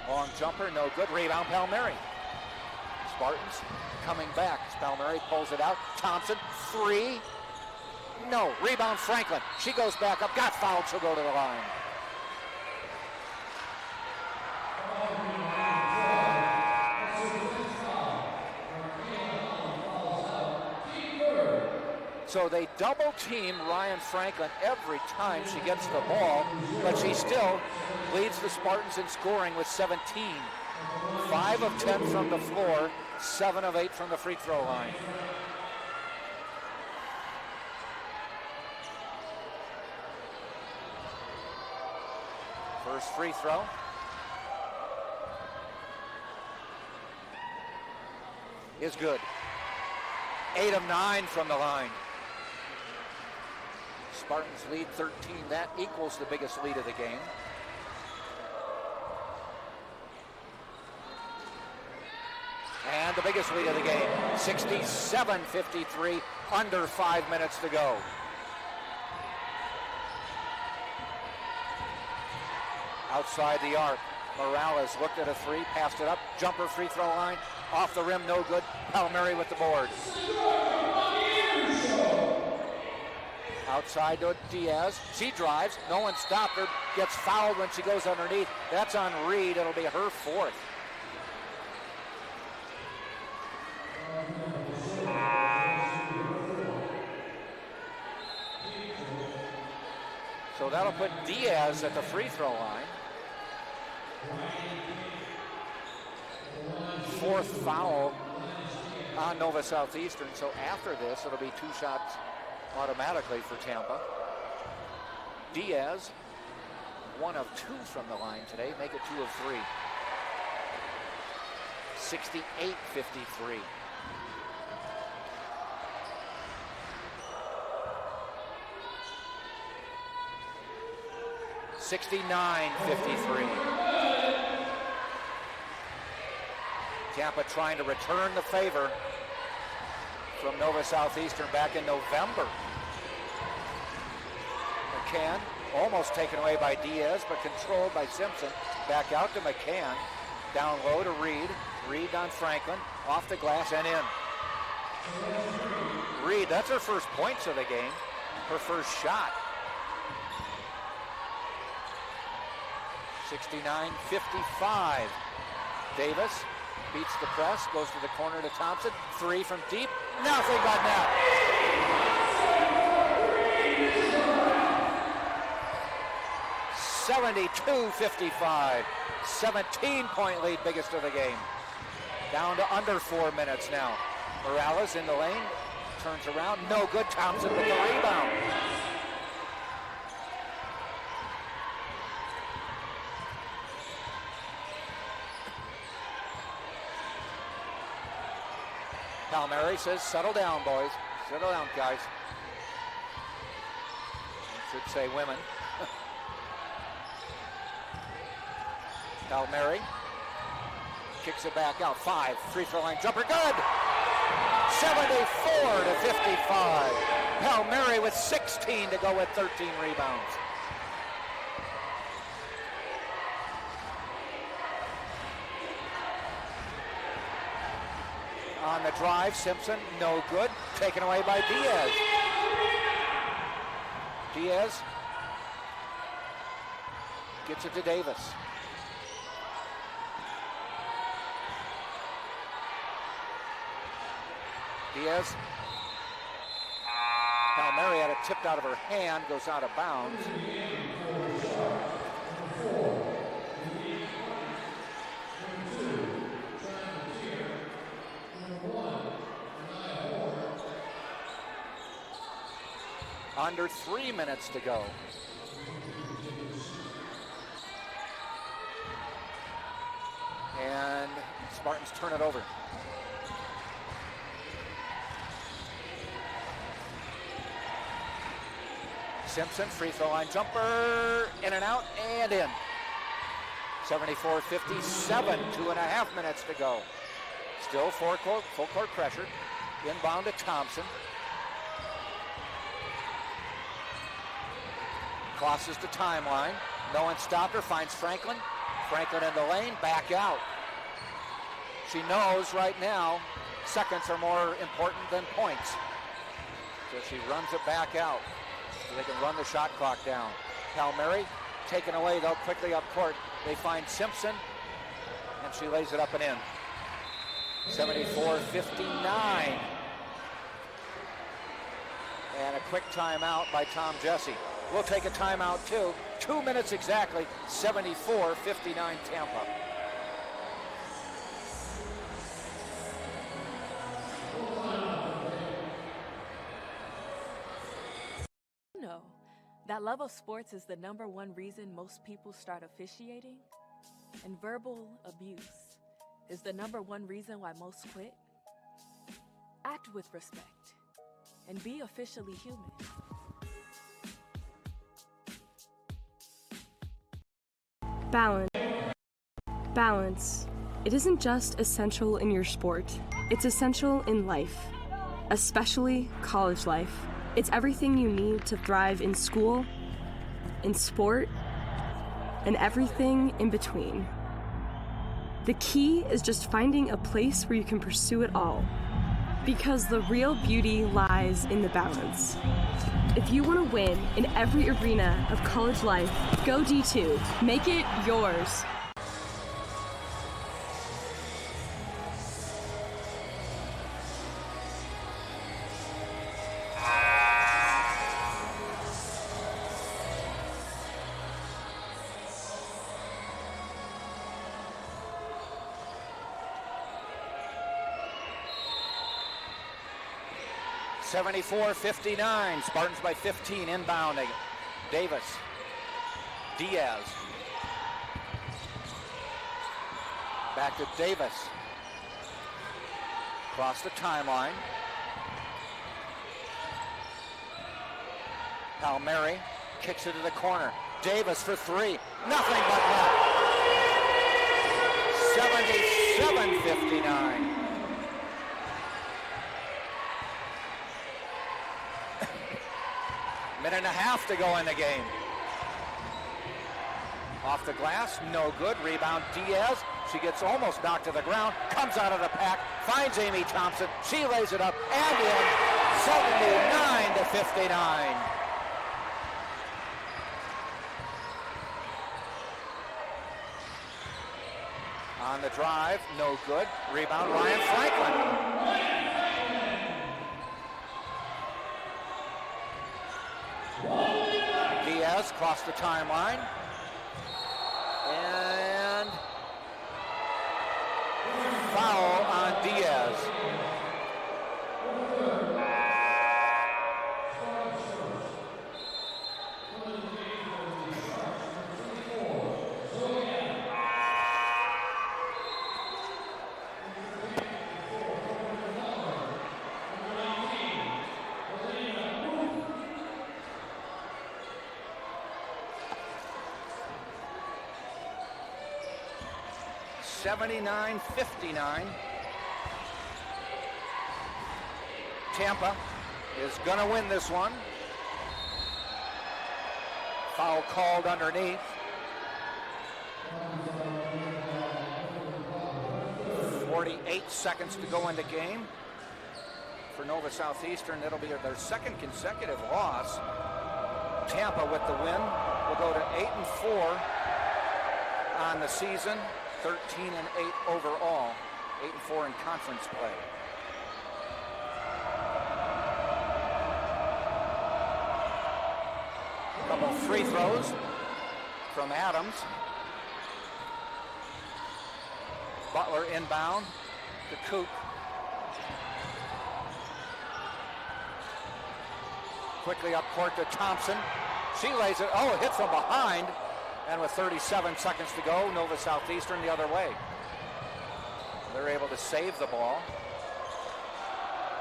Long jumper, no good. Rebound, Palmieri. Spartans coming back. Palmieri pulls it out. Thompson, three. No. Rebound, Franklin. She goes back up. Got fouled. She'll go to the line. So they double team Ryan Franklin every time she gets the ball, but she still leads the Spartans in scoring with 17. 5 of 10 from the floor, 7 of 8 from the free throw line. First free throw. Is good. 8 of 9 from the line. Spartans lead 13. That equals the biggest lead of the game. And the biggest lead of the game, 67-53, under 5 minutes to go. Outside the arc, Morales looked at a three, passed it up, jumper free throw line, off the rim, no good. Palmieri with the board. Outside to Diaz, she drives, no one stopped her, gets fouled when she goes underneath. That's on Reed, it'll be her fourth. So that'll put Diaz at the free throw line. Fourth foul on Nova Southeastern. So after this, it'll be 2 shots automatically for Tampa. Diaz, 1 of 2 from the line today. Make it 2 of 3. 68-53. $69-53. Tampa trying to return the favor from Nova Southeastern back in November. McCann almost taken away by Diaz, but controlled by Simpson. Back out to McCann. Down low to Reed. Reed on Franklin. Off the glass and in. Reed, that's her first points of the game. Her first shot. 69-55. Davis beats the press, goes to the corner to Thompson. 3 from deep. Nothing but net. $72-55. 17-point lead, biggest of the game. Down to under 4 minutes now. Morales in the lane, turns around, no good. Thompson with the rebound. Palmieri says, settle down, boys. Settle down, guys. I should say women. Palmieri kicks it back out. 5, free throw line jumper, good! 74 to 55. Palmieri with 16 to go with 13 rebounds. On the drive, Simpson, no good. Taken away by Diaz. Diaz gets it to Davis. Diaz. Palmieri had it tipped out of her hand, goes out of bounds. Under 3 minutes to go. And Spartans turn it over. Simpson, free throw line jumper, in and out, and in. 74-57, 2.5 minutes to go. Still full court pressure. Inbound to Thompson. Crosses the timeline. No one stopped her, finds Franklin. Franklin in the lane, back out. She knows right now seconds are more important than points. So she runs it back out so they can run the shot clock down. Palmieri taken away though quickly up court. They find Simpson and she lays it up and in. 74-59. And a quick timeout by Tom Jesse. We'll take a timeout too. 2 minutes exactly. 74-59 Tampa. No, that love of sports is the #1 reason most people start officiating. And verbal abuse is the #1 reason why most quit. Act with respect and be officially human. Balance. It isn't just essential in your sport, it's essential in life, especially college life. It's everything you need to thrive in school, in sport, and everything in between. The key is just finding a place where you can pursue it all, because the real beauty lies in the balance. If you want to win in every arena of college life, go D2. Make it yours. $74-59. Spartans by 15 inbounding. Davis. Diaz. Back to Davis. Across the timeline. Palmieri kicks it to the corner. Davis for 3. Nothing but net. 77-59. Minute and a half to go in the game. Off the glass, no good. Rebound Diaz. She gets almost knocked to the ground. Comes out of the pack. Finds Amy Thompson. She lays it up and in. 79-59. On the drive, no good. Rebound Ryan Franklin. Diaz crossed the timeline. And foul on Diaz. 79-59. Tampa is going to win this one. Foul called underneath. 48 seconds to go in the game. For Nova Southeastern, it'll be their second consecutive loss. Tampa with the win will go to 8-4 on the season, 13-8 overall, 8-4 in conference play. A couple free throws from Adams. Butler inbound to Kook. Quickly up court to Thompson. She lays it, a hit from behind. And with 37 seconds to go, Nova Southeastern the other way. They're able to save the ball.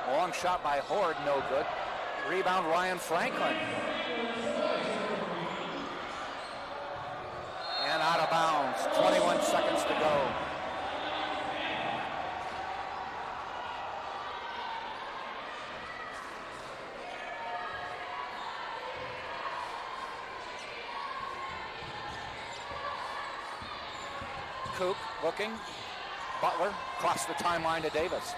Long shot by Horde, no good. Rebound Ryan Franklin. And out of bounds, 21 seconds to go. Kook looking. Butler across the timeline to Davis.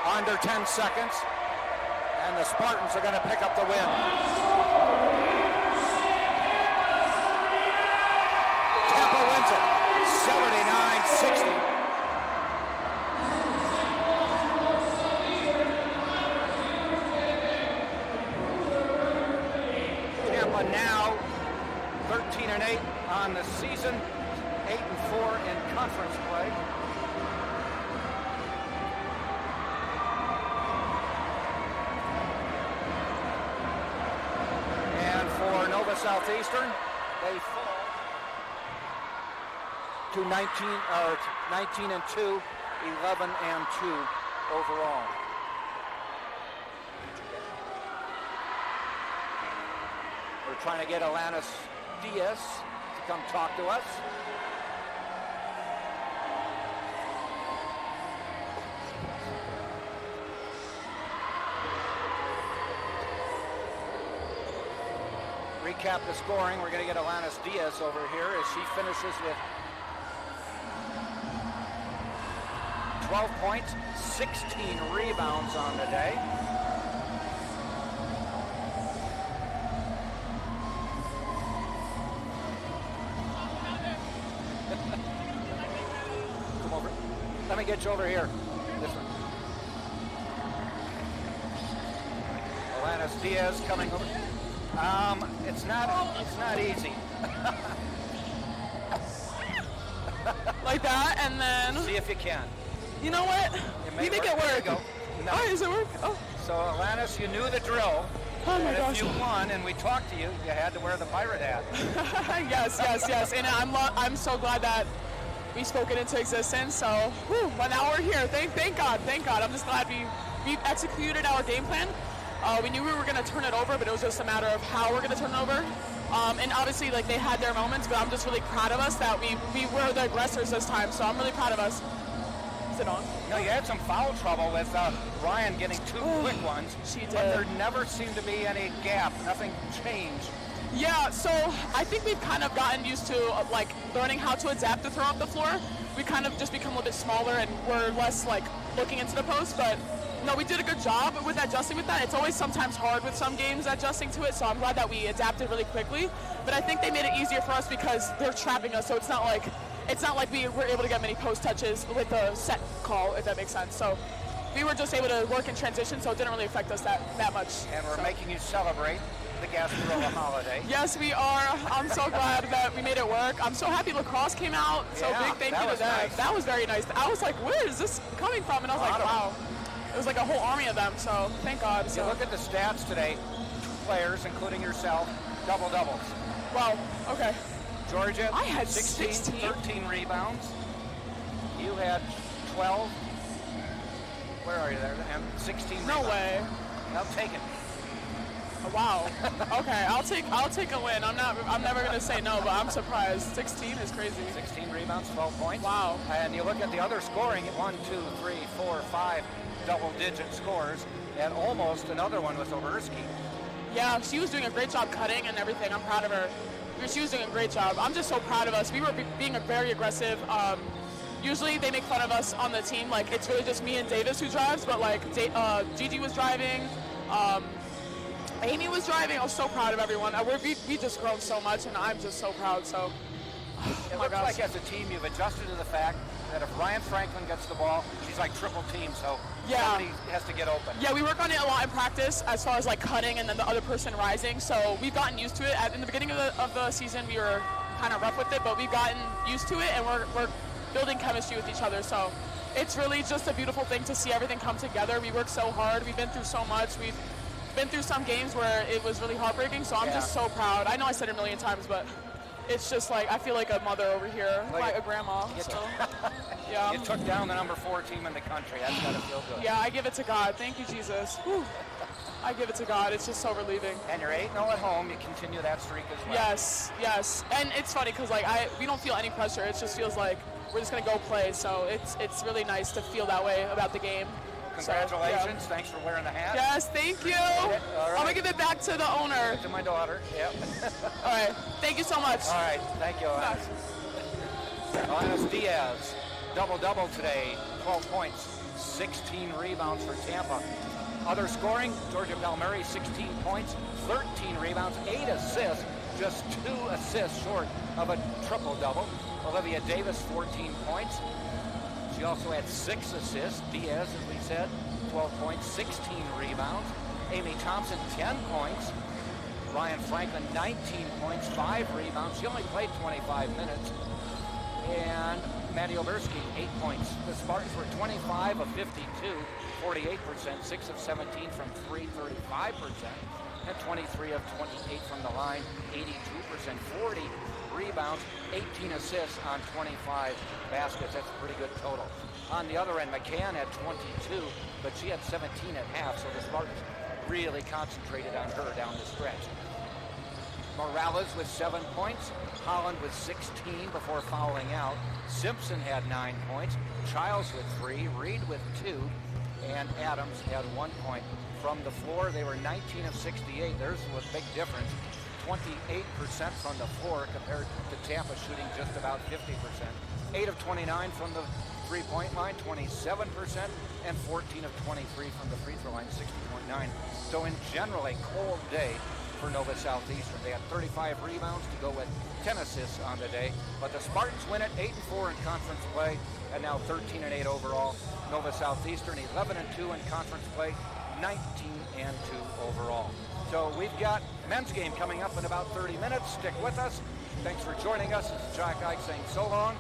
Under 10 seconds, and the Spartans are going to pick up the win. Tampa wins it, 79-60. Now 13-8 on the season, 8-4 in conference play. And for Nova Southeastern, they fall to 19-2, 11-2 overall. We're trying to get Alanis Diaz to come talk to us. Recap the scoring. We're going to get Alanis Diaz over here as she finishes with 12 points, 16 rebounds on the day. Let me get you over here. This one. Alanis Diaz coming over. It's not easy. Like that, and then. See if you can. You know what? You make it work. There you go. No. Oh, does it work? Oh. So Alanis, you knew the drill. Oh my and gosh. if you won and we talked to you, you had to wear the pirate hat. yes. And I'm so glad that we spoke it into existence. So, well, now we're here. Thank God. I'm just glad we executed our game plan. We knew we were going to turn it over, but it was just a matter of how we're going to turn it over. And obviously, like, they had their moments, but I'm just really proud of us that we were the aggressors this time. So I'm really proud of us. Is it on? No, you had some foul trouble with Ryan getting two quick ones. She did. But there never seemed to be any gap. Nothing changed. Yeah, so I think we've kind of gotten used to like learning how to adapt to throw up the floor. We kind of just become a little bit smaller and we're less like looking into the post, but no, we did a good job with adjusting with that. It's always sometimes hard with some games adjusting to it, so I'm glad that we adapted really quickly. But I think they made it easier for us because they're trapping us, so it's not like we were able to get many post touches with the set call, if that makes sense. So we were just able to work in transition, so it didn't really affect us that much. And we're making you celebrate the Gasparilla holiday. Yes, we are. I'm so glad that we made it work. I'm so happy lacrosse came out. So big thank you to them. Nice. That was very nice. I was like, where is this coming from? And I was like, wow. It was like a whole army of them, so thank God. If you look at the stats today, 2 players, including yourself, double-doubles. Wow, okay. Georgia, I had 16, 13 rebounds. You had 12. Where are you there? And 16 No rebounds. way. Now take it. Wow. Okay, I'll take a win. I'm never gonna say no, but I'm surprised. 16 is crazy. 16 rebounds, 12 points. Wow. And you look at the other scoring, 1, 2, 3, 4, 5 double-digit scores, and almost another one with Oberski. Yeah, she was doing a great job cutting and everything. I'm proud of her. She was doing a great job. I'm just so proud of us. We were being very aggressive. Usually they make fun of us on the team, like it's really just me and Davis who drives, but like Gigi was driving, Amy was driving. I was so proud of everyone. We just grown so much, and I'm just so proud. So, it looks like as a team you've adjusted to the fact that if Ryan Franklin gets the ball, she's like triple team, so somebody has to get open. Yeah, we work on it a lot in practice as far as like cutting and then the other person rising. So we've gotten used to it. In the beginning of the season, we were kind of rough with it, but we've gotten used to it, and we're building chemistry with each other. So it's really just a beautiful thing to see everything come together. We work so hard. We've been through so much. We've been through some games where it was really heartbreaking, so I'm just so proud. I know I said it a million times, but it's just like I feel like a mother over here, like a grandma. So, yeah. You took down the number 4 team in the country. That's got to feel good. Yeah, I give it to God. Thank you, Jesus. Whew. I give it to God. It's just so relieving. And you're 8-0 at home. You continue that streak as well. Yes, yes. And it's funny because like we don't feel any pressure. It just feels like we're just gonna go play. So it's really nice to feel that way about the game. Congratulations. So, yeah. Thanks for wearing the hat. Yes, thank you. All right. I'm going to give it back to the owner. To my daughter. Yep. All right. Thank you so much. All right. Thank you, Alanis. Alanis Diaz, double-double today. 12 points, 16 rebounds for Tampa. Other scoring, Georgia Palmieri, 16 points, 13 rebounds, 8 assists, just 2 assists short of a triple-double. Olivia Davis, 14 points. She also had 6 assists. Diaz, as we said, 12 points, 16 rebounds. Amy Thompson, 10 points. Ryan Franklin, 19 points, 5 rebounds. She only played 25 minutes. And Maddie Oberski, 8 points. The Spartans were 25 of 52, 48%, 6 of 17 from 3, 35%, and 23 of 28 from the line, 82%, 40 rebounds, 18 assists on 25 baskets. That's a pretty good total. On the other end, McCann had 22, but she had 17 at half, so the Spartans really concentrated on her down the stretch. Morales with 7 points, Holland with 16 before fouling out. Simpson had 9 points, Childs with 3, Reed with 2, and Adams had 1 point. From the floor, they were 19 of 68. There's a big difference. 28% from the floor compared to Tampa shooting just about 50%. 8 of 29 from the three-point line, 27%, and 14 of 23 from the free throw line, 60.9. So in general, a cold day for Nova Southeastern. They had 35 rebounds to go with 10 assists on the day, but the Spartans win it 8-4 in conference play, and now 13-8 overall. Nova Southeastern 11-2 in conference play, 19-2 overall. So we've got men's game coming up in about 30 minutes. Stick with us. Thanks for joining us. It's Jack Ike saying so long.